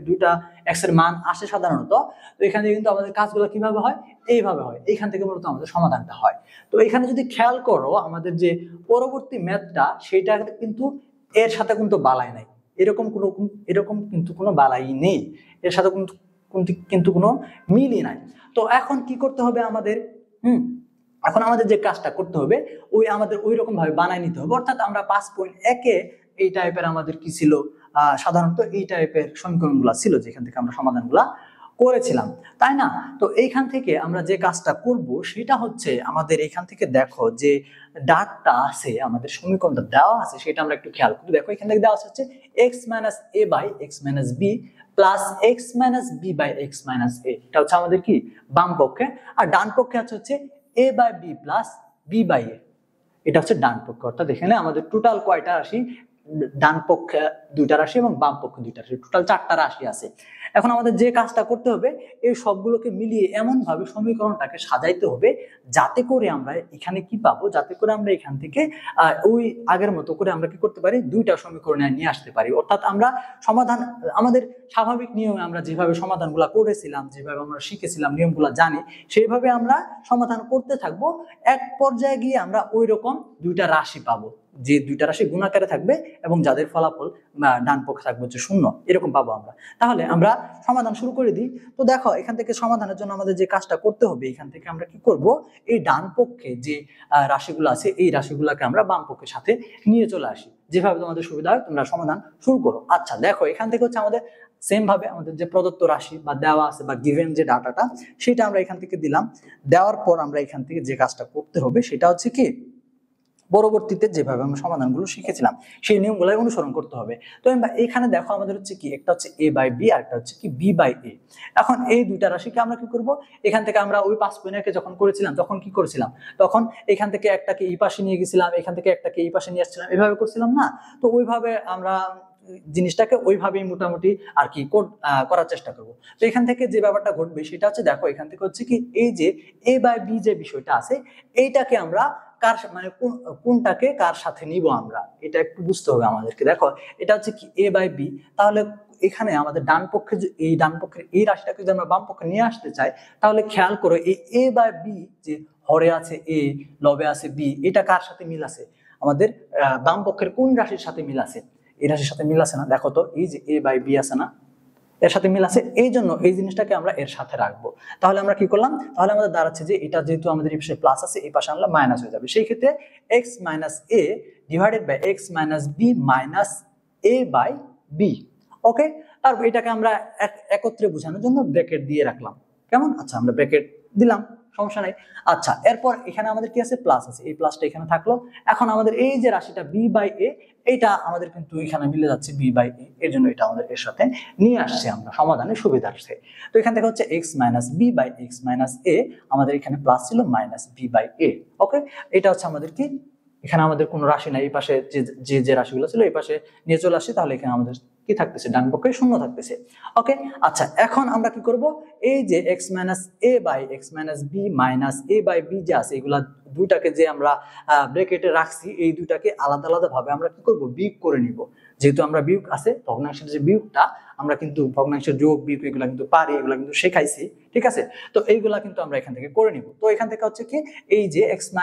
দুইটা এক্স এর মান আসে সাধারণত। তো এখানে কিন্তু আমাদের কাজগুলো কিভাবে হয়, এইভাবে হয়, এইখান থেকে মূলত আমাদের সমাধানটা হয়। তো এখানে যদি খেয়াল করো আমাদের যে পরবর্তী ম্যাথটা সেটা কিন্তু এর সাথে কিন্তু বালাই নাই, এরকম কিন্তু কোনো বালাই নেই, এর সাথে কিন্তু কোনো মিলই নাই। তো এখন কি করতে হবে আমাদের, এখন আমাদের যে কাজটা করতে হবে আমাদের ওই রকম ভাবে বানাই নিতে হবে। অর্থাৎ আমরা 5.1-এ এই টাইপের আমাদের কি ছিল, সাধারণত এই টাইপের সমীকরণগুলো ছিল যেখান থেকে আমরা সমাধানগুলা করেছিলাম, তাই না? তো এইখান থেকে আমরা যে কাজটা করব সেটা হচ্ছে আমাদের এখান থেকে দেখো যে ডাকটা আছে, আমাদের সমীকরণটা দেওয়া আছে সেটা আমরা একটু খেয়াল করি। দেখো এখান থেকে দেওয়া আছে হচ্ছে x - a by x - b plus x - b by x - a, এটা হচ্ছে আমাদের কি বাম পক্ষে। আর ডান পক্ষে হচ্ছে a by b plus b by a, এটা হচ্ছে ডান পক্ষে। অর্থাৎ এখানে আমাদের টোটাল কয়টা রাশি, ডান পক্ষে দুইটা রাশি এবং বাম পক্ষে দুইটা রাশি, টোটাল 4টা রাশি আছে। এখন আমাদের যে কাজটা করতে হবে এই সবগুলোকে মিলিয়ে এমন ভাবে সমীকরণটাকে সাজাইতে হবে যাতে করে আমরা এখানে কি পাবো, যাতে করে আমরা এখান থেকে ওই আগের মতো করে আমরা কি করতে পারি, দুইটা সমীকরণে নিয়ে আসতে পারি। অর্থাৎ আমরা সমাধান আমাদের স্বাভাবিক নিয়মে আমরা যেভাবে সমাধানগুলো করেছিলাম, যেভাবে আমরা শিখেছিলাম, নিয়মগুলো জানি, সেইভাবে আমরা সমাধান করতে থাকবো। এক পর্যায়ে গিয়ে আমরা ওই রকম দুইটা রাশি পাবো, যে দুইটা রাশি গুণাকারে থাকবে এবং যাদের ফলাফল ডান পক্ষে থাকবে হচ্ছে 0, এরকম পাবো আমরা। তাহলে আমরা সমাধান শুরু করে দিই। তো দেখো এখান থেকে সমাধানের জন্য আমাদের যে কাজটা করতে হবে, এখান থেকে আমরা কি করব, এই ডান পক্ষে যে রাশিগুলো আছে এই রাশিগুলোকে আমরা বাম পক্ষের সাথে নিয়ে চলে আসি। যেভাবে তোমাদের সুবিধা হয় তোমরা সমাধান শুরু করো। আচ্ছা দেখো এখান থেকে হচ্ছে আমাদের সেম ভাবে আমাদের যে প্রদত্ত রাশি বা দেওয়া আছে বা গিভেন যে ডাটাটা সেটা আমরা এখান থেকে দিলাম। দেওয়ার পর আমরা এখান থেকে যে কাজটা করতে হবে সেটা হচ্ছে কি, পরবর্তীতে যেভাবে আমরা সমাধানগুলো শিখেছিলাম সেই নিয়মগুলো অনুসরণ করতে হবে। তো এখানে দেখো আমাদের হচ্ছে কি, একটা হচ্ছে a by b আর একটা হচ্ছে কি b by a। এখন এই দুইটা রাশিকে আমরা কি করব, এখান থেকে আমরা ওই 5.1-কে যখন করেছিলাম তখন কি করেছিলাম, তখন এখান থেকে একটাকে এই পাশে নিয়ে গেছিলাম, এখান থেকে একটাকে এই পাশে নিয়ে আসছিলাম, এভাবে করছিলাম না? তো ওইভাবে আমরা জিনিসটাকে ওইভাবেই মোটামুটি আর কি করার চেষ্টা করব। তো এখান থেকে যে ব্যাপারটা ঘটবে সেটা হচ্ছে, দেখো এখান থেকে হচ্ছে কি, এই যে a by b যে বিষয়টা আছে এইটাকে আমরা কার মানে কোনটাকে কার সাথে নিব আমরা, এটা একটু বুঝতে হবে আমাদেরকে। দেখো এটা হচ্ছে কি a by b, তাহলে এখানে আমাদের ডান পক্ষে ডান পক্ষের এই রাশিটাকে যদি আমরা বাম পক্ষে নিয়ে আসতে চাই তাহলে খেয়াল করো এই a by b যে হরে আছে a, লবে আছে b, এটা কার সাথে মিল আছে, আমাদের বাম পক্ষের কোন রাশির সাথে মিল আছে, এই রাশির সাথে মিল আছে না? দেখো তো এই যে a by b আছে না, এর সাথে মিল আছে, এই জন্য এই জিনিসটাকে আমরা এর সাথে রাখবো। তাহলে আমরা কি করলাম, তাহলে আমাদের দাঁড়াচ্ছে যে এটা যেহেতু আমাদের এই পাশে প্লাস আছে এই পাশে আনলে মাইনাস হয়ে যাবে, সেই ক্ষেত্রে x - a divided by x - b minus a by b। Okay, তারপর এটাকে আমরা একত্রে বোঝানোর জন্য ব্র্যাকেট দিয়ে রাখলাম। কেমন? আচ্ছা আমরা ব্র্যাকেট দিলাম, সমস্যা নাই। আচ্ছা এরপর এখানে আমাদের কি আছে, প্লাস আছে, এই প্লাসটা এখানে থাকলো। এখন আমাদের এই যে রাশিটা b বাই a এইটা আমাদের কিন্তু এখানে মিলে যাচ্ছে b বাই a, এর জন্য এটা আমাদের এর সাথে নিয়ে আসছে আমরা সমাধানের সুবিধার্থে। তো এখান থেকে হচ্ছে x - b by x - a, আমাদের এখানে প্লাস ছিল minus b by a। Okay, এটা হচ্ছে আমাদের কি, এখানে আমাদের কোনো রাশি নাই, এই পাশে যে রাশিগুলো ছিল এই পাশে নিয়ে চলে আসছে, তাহলে এখানে আমাদের কি থাকতেছে, ডান পক্ষে 0 থাকতেছে। ওকে, আচ্ছা এখন আমরা কি করব, এই যে x - a by x - b minus a by b যে আছে এগুলা দুইটাকে যে আমরা ব্র্যাকেটে রাখছি এই দুইটাকে আলাদা আলাদা ভাবে আমরা কি করব, বিয়োগ করে নিব। যেহেতু আমরা বিয়োগ আছে ভগ্নাংশের যে বিয়োগটা আমরা কিন্তু ভগ্নাংশের যোগ বিয়োগ এগুলা কিন্তু পারি, এগুলা কিন্তু শেখাইছি, ঠিক আছে? তো এইগুলা কিন্তু আমরা এখান থেকে করে নিব। তো এখান থেকে হচ্ছে কি, এই যে x -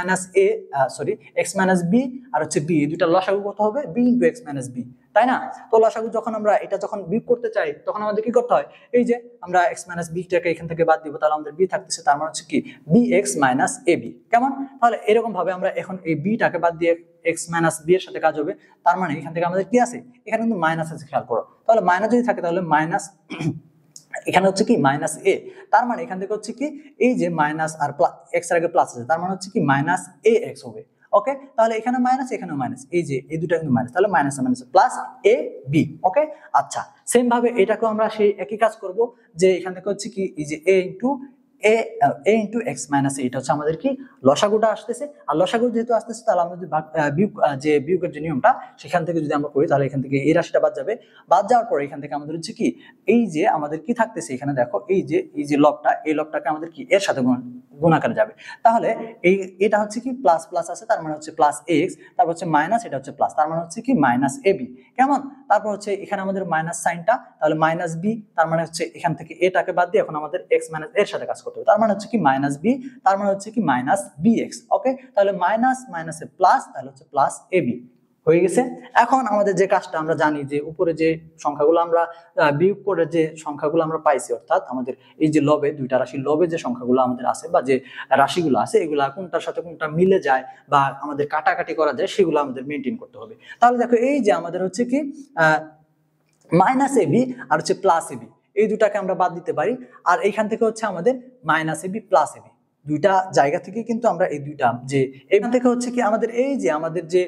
b আর হচ্ছে b, এই দুইটা লসাগু কত হবে, b * x - b, তাই না? তো লসাগু যখন আমরা এটা যখন বিয়োগ করতে চাই তখন আমাদের কি করতে হয়, এই যে আমরা x - b টাকে এখান থেকে বাদ দিব, তাহলে আমাদের b থাকতেছে, তার মানে হচ্ছে কি bx - ab। কেমন? তাহলে এরকম ভাবে আমরা এখন এই b টাকে বাদ দিয়ে x - b এর সাথে কাজ হবে, তার মানে এখান থেকে আমাদের কি আছে, এখানে কিন্তু মাইনাস আছে, খেয়াল করো। তাহলে মাইনাস যদি থাকে তাহলে মাইনাস এখানে হচ্ছে কি মাইনাস a, তার মানে এখান থেকে হচ্ছে কি এই যে মাইনাস আর x এর আগে প্লাস আছে, তার মানে হচ্ছে কি মাইনাস ax হবে। ওকে, তাহলে এখানে মাইনাস এখানে মাইনাস, এই যে এই দুটো কিন্তু মাইনাস, তাহলে minus minus plus A B. ওকে, আচ্ছা সেম ভাবে এটাকেও আমরা সেই একই কাজ করব, যে এখান থেকে হচ্ছে কি এই যে এ ইন্টু এক্স মাইনাস এটা হচ্ছে আমাদের কি লসাগুটা আসতেছে, আর লসাগু যেহেতু আসতেছে তাহলে আমরা যদি যে বিয়োগের যে নিয়মটা সেখান থেকে যদি আমরা করি তাহলে এখান থেকে এই রাশিটা বাদ যাবে, বাদ যাওয়ার পরে এখান থেকে আমাদের হচ্ছে কি এই যে আমাদের কি থাকতেছে এখানে দেখো এই যে লবটা, এই লবটাকে আমাদের কি এর সাথে গুণাকারে যাবে, তাহলে এটা হচ্ছে কি প্লাস প্লাস আছে তার মানে হচ্ছে প্লাস এক্স, তারপর হচ্ছে মাইনাস এটা হচ্ছে প্লাস তার মানে হচ্ছে কি মাইনাস এ বি, কেমন, তারপর হচ্ছে এখানে আমাদের মাইনাস সাইনটা তাহলে মাইনাস বি, তার মানে হচ্ছে এখান থেকে এটাকে বাদ দিয়ে এখন আমাদের এক্স মাইনাস এর সাথে কাজ করতে হবে, তার মানে হচ্ছে কি মাইনাস বি, তার মানে হচ্ছে কি মাইনাস বি এক্স। ওকে, তাহলে মাইনাস মাইনাসে প্লাস, তাহলে হচ্ছে প্লাস এ বি হয়ে গেছে। এখন আমাদের যে কাজটা আমরা জানি যে উপরে যে সংখ্যাগুলো আমরা বিয়োগ করে যে সংখ্যাগুলো আমরা পাইছি, অর্থাৎ আমাদের এই যে লবে দুইটা রাশির লবে যে সংখ্যাগুলো আমাদের আছে বা যে রাশিগুলো আছে এগুলা কোনটার সাথে কোনটা মিলে যায় বা আমাদের কাটাকাটি করা যায় সেগুলো আমাদের মেনটেন করতে হবে। তাহলে দেখো এই যে আমাদের হচ্ছে কি মাইনাস এ বি আর হচ্ছে প্লাস এ বি, এই দুটাকে আমরা বাদ দিতে পারি, আর এইখান থেকে হচ্ছে আমাদের minus A B plus A B, দুইটা জায়গা থেকে কিন্তু আমরা এই দুইটা যে এখান থেকে হচ্ছে কি আমাদের এই যে আমাদের যে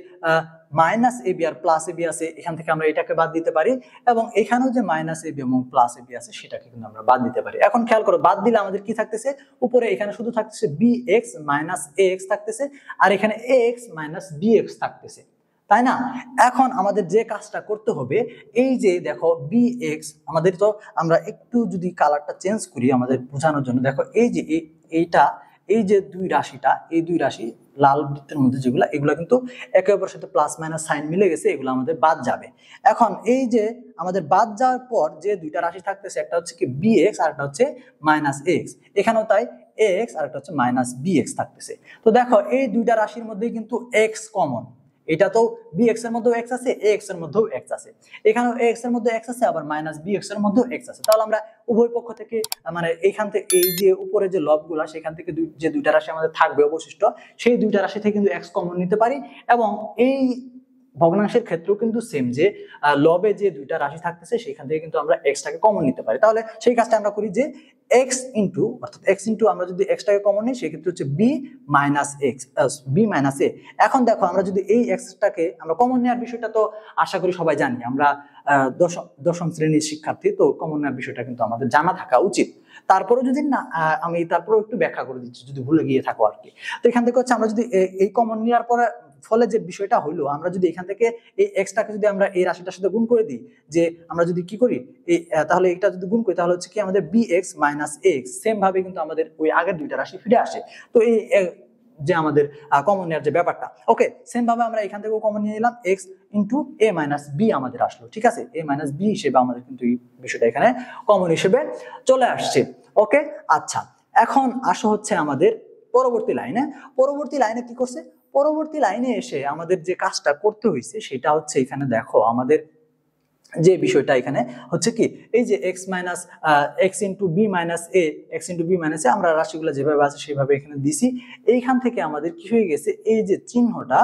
minus A B R plus A B আছে এখান থেকে আমরা এটাকে বাদ দিতে পারি, এবং এখানেও যে মাইনাস এ বি এবং প্লাস এ বি আছে সেটাকে কিন্তু আমরা বাদ দিতে পারি। এখন খেয়াল করো বাদ দিলে আমাদের কি থাকতেছে, উপরে এখানে শুধু থাকতেছে B x minus a x থাকতেছে, আর এখানে এ এক্স মাইনাস বি এক্স থাকতেছে, তাই না? এখন আমাদের যে কাজটা করতে হবে এই যে দেখো বি এক্স আমাদের, তো আমরা একটু যদি কালারটা চেঞ্জ করি আমাদের বোঝানোর জন্য, দেখো এই যে এইটা এই যে দুই রাশিটা, এই দুই রাশি লাল বৃত্তের মধ্যে যেগুলো এগুলো কিন্তু একে অপরের সাথে প্লাস মাইনাস সাইন মিলে গেছে, এগুলো আমাদের বাদ যাবে। এখন এই যে আমাদের বাদ যাওয়ার পর যে দুইটা রাশি থাকতেছে একটা হচ্ছে কি বি এক্স আর একটা হচ্ছে মাইনাস এক্স, এখানেও তাই এ এক্স আর একটা হচ্ছে মাইনাস বি এক্স থাকতেছে। তো দেখো এই দুইটা রাশির মধ্যেই কিন্তু এক্স কমন, এটা তো বি এক্স এর মধ্যেও এক্স আছে, এ এক্স এর মধ্যেও এক্স আছে, এখানেও এ এক্স এর মধ্যে এক্স আছে, আবার মাইনাস বি এক্স এর মধ্যেও এক্স আছে। তাহলে আমরা উভয় পক্ষ থেকে মানে এইখান থেকে এই যে উপরে যে লবগুলা সেখান থেকে যে দুইটা রাশি আমাদের থাকবে অবশিষ্ট, সেই দুইটা রাশি থেকে কিন্তু এক্স কমন নিতে পারি, এবং এই ভগ্নাংশের ক্ষেত্রেও কিন্তু সেম, যে লবে যে দুইটা রাশি থাকতেছে সেখান থেকে কিন্তু আমরা এক্সটাকে কমন নিতে পারি। তাহলে সেই কাজটা আমরা করি যে এক্স ইন্টু, অর্থাৎ এক্স ইন্টু আমরা যদি এক্সটাকে কমন নিই সেক্ষেত্রে হচ্ছে b minus x b minus a. এখন দেখো আমরা যদি এই এক্সটাকে আমরা কমন নেওয়ার বিষয়টা তো আশা করি সবাই জানি, আমরা দশম শ্রেণীর শিক্ষার্থী, তো কমন নেওয়ার বিষয়টা কিন্তু আমাদের জানা থাকা উচিত। তারপরে যদি না আমি তারপরে একটু ব্যাখ্যা করে দিচ্ছি যদি ভুলে গিয়ে থাকো আর কি। তো এখান থেকে হচ্ছে আমরা যদি এই কমন নেওয়ার পরে ফলে যে বিষয়টা হইলো, আমরা যদি এখান থেকে এই এক্সটাকে যদি আমরা এই রাশিটার সাথে গুণ করে দিই, যে আমরা যদি কি করি এই তাহলে এটা যদি গুণ করি তাহলে হচ্ছে কি আমাদের b x minus x, same ভাবে কিন্তু আমাদের ওই আগের দুইটা রাশি ফিরে আসে। তো এই যে আমাদের কমন নেওয়ার যে ব্যাপারটা, ওকে সেম ভাবে আমরা এখান থেকেও কমন নিয়ে নিলাম, x into a minus B আমাদের আসলো, ঠিক আছে, এ মাইনাস বি হিসেবে আমাদের কিন্তু এই বিষয়টা এখানে কমন হিসেবে চলে আসছে। ওকে, আচ্ছা এখন আসো হচ্ছে আমাদের পরবর্তী লাইনে কি করছে, পরবর্তী লাইনে এসে আমাদের যে কাজটা করতে হয়েছে সেটা হচ্ছে এখানে দেখো আমাদের যে বিষয়টা এখানে হচ্ছে কি এই যে x minus x into b minus a, x into b minus a আমরা রাশিগুলো যেভাবে আছে সেভাবে এখানে দিছি। এইখান থেকে আমাদের কি হয়ে গেছে, এই যে চিহ্নটা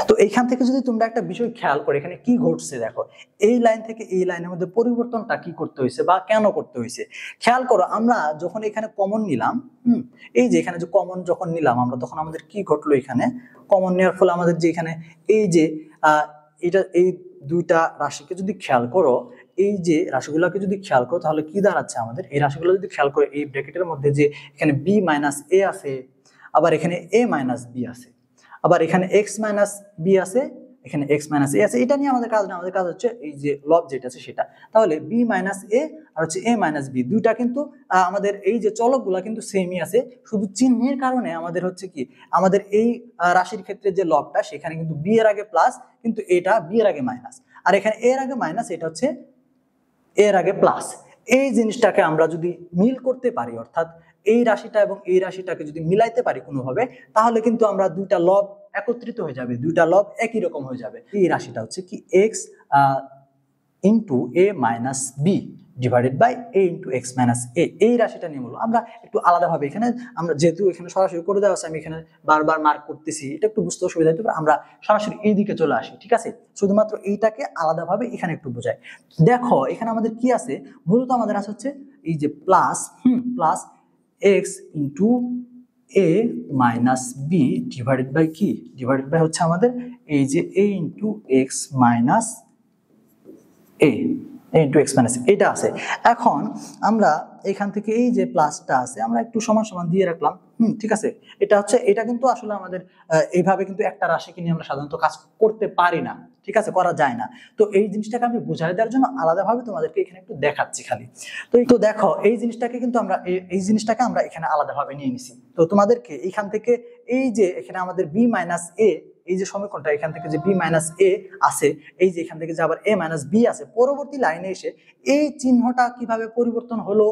তো এইখান থেকে যদি তোমরা একটা বিষয় খেয়াল করো এখানে কি ঘটছে, দেখো এই লাইন থেকে এই লাইনের মধ্যে পরিবর্তনটা কি করতে হয়েছে বা কেন করতে হয়েছে খেয়াল করো। আমরা যখন এখানে কমন নিলাম, এই যে এখানে যে কমন যখন নিলাম আমরা, তখন আমাদের কি ঘটলো, এখানে কমন নেওয়ার ফলে আমাদের যে এখানে এই যে এটা এই দুইটা রাশিকে যদি খেয়াল করো, এই যে রাশিগুলোকে যদি খেয়াল করো তাহলে কি দাঁড়াচ্ছে আমাদের, এই রাশিগুলো যদি খেয়াল করো এই ব্র্যাকেটের মধ্যে যে এখানে বি মাইনাস এ আছে, আবার এখানে এ মাইনাস বি আছে, আবার এখানে এক্স মাইনাস বি আছে, এখানে এক্স মাইনাস এ আছে, এটা নিয়ে আমাদের কাজ না, আমাদের কাজ হচ্ছে এই যে লব যেটা আছে সেটা। তাহলে বি মাইনাস এ আর হচ্ছে এ মাইনাস বি দুইটা কিন্তু আমাদের এই যে চলকগুলা কিন্তু সেমই আছে, শুধু চিহ্নের কারণে আমাদের হচ্ছে কি আমাদের এই রাশির ক্ষেত্রে যে লবটা সেখানে কিন্তু বি এর আগে প্লাস, কিন্তু এটা বি এর আগে মাইনাস, আর এখানে এর আগে মাইনাস, এটা হচ্ছে এর আগে প্লাস। এই জিনিসটাকে আমরা যদি মিল করতে পারি, অর্থাৎ এই রাশিটা এবং এই রাশিটাকে যদি মিলাইতে পারি কোনোভাবে, তাহলে কিন্তু আমরা দুইটা লব একত্রিত হয়ে যাবে, দুইটা লব একই রকম হয়ে যাবে। এই রাশিটা হচ্ছে কি x into a minus b, divided by a into x minus a, এই রাশিটা নিয়ে বলবো আমরা একটু আলাদাভাবে। এখানে আমরা যেহেতু এখানে সরাসরি করে দেওয়া আছে, আমি এখানে বারবার মার্ক করতেছি, এটা একটু বুঝতে অসুবিধা হতে পারে, আমরা সরাসরি এই দিকে চলে আসি, ঠিক আছে? শুধুমাত্র এইটাকে আলাদাভাবে এখানে একটু বোঝাই। দেখো এখানে আমাদের কি আছে, মূলত আমাদের আছে হচ্ছে এই যে plus plus x into a minus b divided by কি, ডিভাইডেড বাই হচ্ছে আমাদের এই যে a into x minus a into x minus, এটা আছে। এখন আমরা এখান থেকে এই যে প্লাসটা আছে আমরা একটু সমান সমান দিয়ে রাখলাম, ঠিক আছে? এটা হচ্ছে, এটা কিন্তু আসলে আমাদের এইভাবে কিন্তু একটা রাশিকে নিয়ে আমরা সাধারণত কাজ করতে পারি না, ঠিক আছে? করা যায় না। তো এই জিনিসটাকে আমি বুঝাই দেওয়ার জন্য আলাদাভাবে তোমাদেরকে এখানে একটু দেখাচ্ছি খালি। তো দেখো এই জিনিসটাকে কিন্তু আমরা এই জিনিসটাকে আমরা এখানে আলাদাভাবে নিয়ে নিছি। তো তোমাদেরকে এইখান থেকে এই যে এখানে আমাদের বি মাইনাস এ, এই যে সমীকরণটা এখান থেকে যে বি মাইনাস এ আছে, এই যে এখান থেকে যে আবার এ মাইনাস বি আছে, পরবর্তী লাইনে এসে এই চিহ্নটা কিভাবে পরিবর্তন হলো,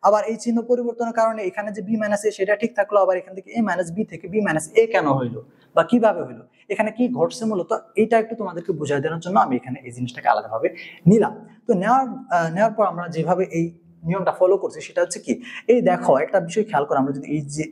আবার এই চিহ্ন পরিবর্তনের কারণে এখানে যে বি মাইনাস এ সেটা ঠিক থাকলো, আবার এখান থেকে এ মাইনাস বি থেকে বি মাইনাস এ কেন হইলো বা কিভাবে হইলো, এখানে কি ঘটছে মূলত, এটা একটু তোমাদেরকে বুঝাই দেওয়ার জন্য আমি এখানে এই জিনিসটাকে আলাদাভাবে নিলাম। তো নেওয়ার পর আমরা যেভাবে এই নিয়মটা ফলো করছি সেটা হচ্ছে কি, এই দেখো একটা বিষয় খেয়াল করো, আমরা যদি এই যে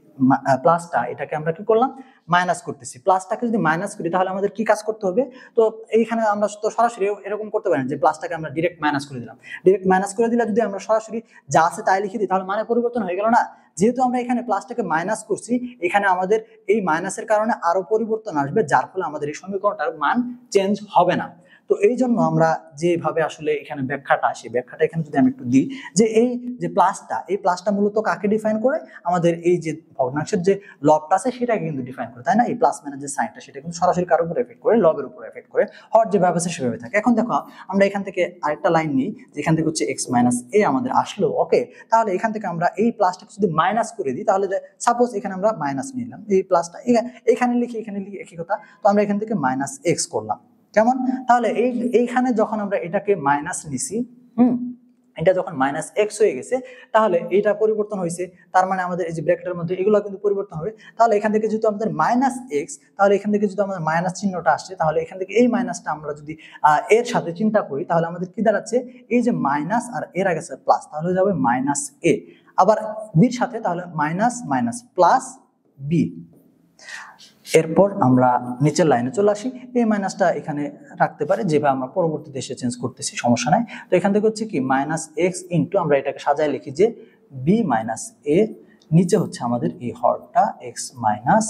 প্লাসটা এটাকে আমরা কি করলাম, মাইনাস করতেছি, প্লাসটাকে যদি মাইনাস করি তাহলে আমাদের কি কাজ করতে হবে? তো এইখানে আমরা তো সরাসরি এরকম করতে পারি না যে প্লাসটাকে আমরা ডিরেক্ট মাইনাস করে দিলাম, ডিরেক্ট মাইনাস করে দিলে যদি আমরা সরাসরি যা আছে তাই লিখে দিই তাহলে মানে পরিবর্তন হয়ে গেল না। যেহেতু আমরা এখানে প্লাসটাকে মাইনাস করছি, এখানে আমাদের এই মাইনাসের কারণে আরো পরিবর্তন আসবে, যার ফলে আমাদের এই সমীকরণটার মান চেঞ্জ হবে না। তো এই জন্য আমরা যেভাবে আসলে এখানে ব্যাখ্যাটা, সেই ব্যাখ্যাটা এখানে যদি আমি একটু দিই, যে এই যে প্লাসটা, এই প্লাসটা মূলত কাকে ডিফাইন করে, আমাদের এই যে ভগ্নাংশের যে লবটা আছে সেটাকে কিন্তু ডিফাইন করে, তাই না? এই প্লাস মাইনাস যে সাইনটা সেটা কিন্তু সরাসরি কার উপর এফেক্ট করে, লবের উপর এফেক্ট করে, হর যেভাবে আছে সেভাবে থাকে। এখন দেখো আমরা এখান থেকে আরেকটা লাইন নিই, যেখান থেকে হচ্ছে এক্স মাইনাস এ আমাদের আসলো, ওকে? তাহলে এখান থেকে আমরা এই প্লাসটাকে যদি মাইনাস করে দিই, তাহলে সাপোজ এখানে আমরা মাইনাস নিলাম, এই প্লাসটা এখানে লিখি একই কথা, তো আমরা এখান থেকে মাইনাস এক্স করলাম, কেমন? তাহলে এইখানে যখন আমরা এটাকে মাইনাস নিছি, এটা যখন মাইনাস এক্স হয়ে গেছে, তাহলে এটা পরিবর্তন হয়েছে, তার মানে আমাদের এই যে ব্র্যাকেটের মধ্যে এগুলো কিন্তু পরিবর্তন হবে। তাহলে এখান থেকে যেহেতু আমাদের মাইনাস এক্স, তাহলে এখান থেকে যদি আমাদের মাইনাস চিহ্নটা আসছে, তাহলে এখান থেকে এই মাইনাসটা আমরা যদি এর সাথে চিন্তা করি, তাহলে আমাদের কি দাঁড়াচ্ছে, এই যে মাইনাস আর এর আগে প্লাস, তাহলে যাবে মাইনাস এ, আবার বির সাথে তাহলে মাইনাস মাইনাস প্লাস বি। এরপর আমরা নিচের লাইনে চলে আসি, এই মাইনাসটা এখানে রাখতে পারে, যেভাবে আমরা পরবর্তীতে এসে চেঞ্জ করতেছি, সমস্যা নাই। তো এখান থেকে হচ্ছে কি মাইনাস এক্স ইন্টু, আমরা এটাকে সাজায় লিখি যে বি মাইনাস এ, নিচে হচ্ছে আমাদের এই হরটা এক্স মাইনাস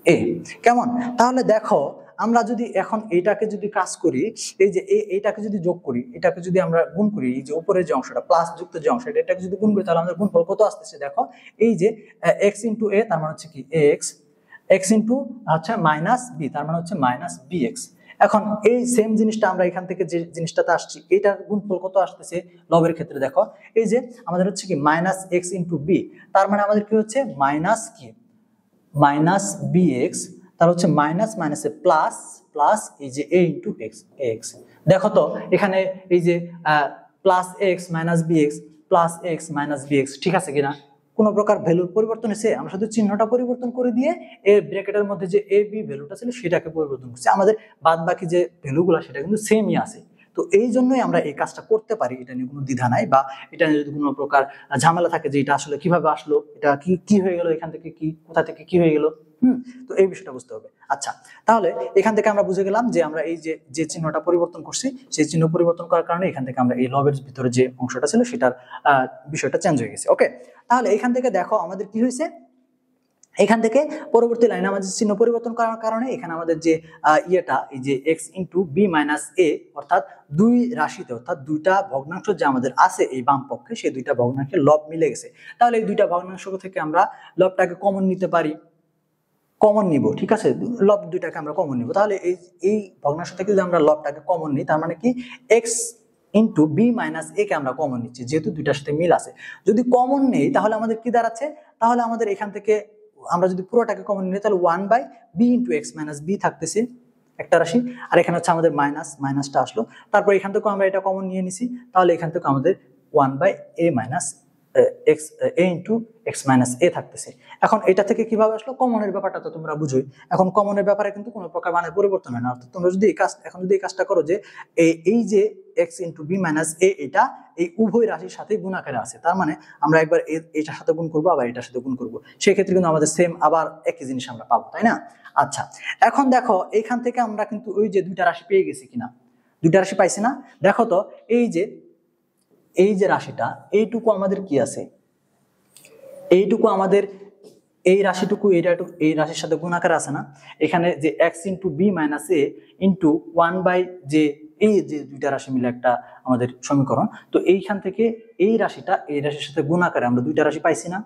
এ, কেমন? তাহলে দেখো আমরা যদি এখন এইটাকে যদি কাজ করি, এই যে এইটাকে যদি যোগ করি, এটাকে যদি আমরা গুণ করি, এই যে উপরের যে অংশটা প্লাস যুক্ত যে অংশটা, এটাকে যদি গুণ করি তাহলে আমাদের গুণফল কত আসতেছে, দেখো এই যে এক্স ইন্টু এ, তার মানে হচ্ছে কি এক্স ইন্টু হচ্ছে মাইনাস বি, তার মানে হচ্ছে মাইনাস বি এক্স। এখন এই সেম জিনিসটা আমরা এখান থেকে যে জিনিসটাতে আসছি, এটার গুণফল কত আসতেছে লবের ক্ষেত্রে, দেখো এই যে আমাদের হচ্ছে কি মাইনাস এক্স ইন্টু বি, তার মানে আমাদের কি হচ্ছে মাইনাস কি মাইনাস বি এক্স, তার হচ্ছে মাইনাস মাইনাসে প্লাস, প্লাস এই যে এ ইন্টু এক্স এক্স। দেখো তো এখানে এই যে plus x minus b x, plus x minus b x, ঠিক আছে কিনা? কোনো প্রকার ভ্যালুর পরিবর্তন হয়েছে? আমরা শুধু চিহ্নটা পরিবর্তন করে দিয়ে এই ব্র্যাকেটের মধ্যে যে এ বি ভ্যালুটা ছিল সেটাকে পরিবর্তন করছি, আমাদের বাদ বাকি যে ভ্যালুগুলো সেটা কিন্তু সেমই আছে। তো এই জন্যই আমরা এই কাজটা করতে পারি, এটা নিয়ে কোনো দ্বিধা নাই, বা এটা নিয়ে যদি কোনো প্রকার ঝামেলা থাকে যে এটা আসলে কিভাবে আসলো, এটা কি হয়ে গেল, এখান থেকে কি, কোথা থেকে কি হয়ে গেল, তো এই বিষয়টা বুঝতে হবে। আচ্ছা, তাহলে এখান থেকে আমরা বুঝে গেলাম যে আমরা এই যে চিহ্নটা পরিবর্তন করছি, সেই চিহ্ন পরিবর্তন করার কারণে এখান থেকে আমরা এই লবের ভিতরে যে অংশটা ছিল সেটার বিষয়টা চেঞ্জ হয়ে গেছে, ওকে? তাহলে এখান থেকে দেখো আমাদের কি হয়েছে, এখান থেকে পরবর্তী লাইনে আমাদের চিহ্ন পরিবর্তন করার কারণে এখানে আমাদের যে ইয়েটা, এই যে এক্স ইন্টু বি মাইনাস এ, অর্থাৎ দুই রাশিতে, অর্থাৎ দুইটা ভগ্নাংশ যে আমাদের আছে এই বাম পক্ষে, সেই দুইটা ভগ্নাংশের লব মিলে গেছে। তাহলে এই দুইটা ভগ্নাংশ থেকে আমরা লবটাকে কমন নিতে পারি, কমন নিব, ঠিক আছে? লব দুইটাকে আমরা কমন নিব, তাহলে এই ভগ্নাংশ থেকে যদি আমরা লবটাকে কমন নিই, তার মানে কি এক্স ইন্টু বি মাইনাস এ কে আমরা কমন নিচ্ছি, যেহেতু দুইটার সাথে মিল আছে। যদি কমন নেই তাহলে আমাদের কি দাঁড়াচ্ছে, তাহলে আমাদের এখান থেকে আমরা যদি পুরোটাকে কমন নিই তাহলে 1 by b into x minus b থাকতেছে একটা রাশি, আর এখানে হচ্ছে আমাদের মাইনাসটা আসলো, তারপর এখান থেকে আমরা এটা কমন নিয়ে নিছি, তাহলে এখান থেকে আমাদের 1 by a minus x a into x minus a থাকতেছে। এখন এটা থেকে কিভাবে আসলো, কমনের ব্যাপারটা তো তোমরা বুঝোই। এখন কমনের ব্যাপারে কিন্তু কোনো প্রকার মানের পরিবর্তন হয় না। অর্থাৎ তোমরা যদি এই কাজটা করো যে এই যে এক্স ইন্টু বি মাইনাস এ, এটা এই উভয় রাশির সাথে গুণাকারে আছে, তার মানে আমরা একবার এটার সাথে গুণ করবো, আবার এটার সাথে গুণ করবো, সেক্ষেত্রে কিন্তু আমাদের সেম আবার একই জিনিস আমরা পাবো, তাই না? আচ্ছা, এখন দেখো এইখান থেকে আমরা কিন্তু ওই যে দুইটা রাশি পেয়ে গেছি কিনা, দুইটা রাশি পাইছি না? দেখো তো এই যে রাশিটা, এইটুকু আমাদের কি আছে, এইটুকু আমাদের এই রাশিটুকু এই রাশির সাথে গুণাকার আছে না? এখানে যে x into b minus a into 1/, যে এই যে দুইটা রাশি মিলে একটা আমাদের সমীকরণ, তো এইখান থেকে এই রাশিটা এই রাশির সাথে গুণাকারে আমরা দুইটা রাশি পাইছি না?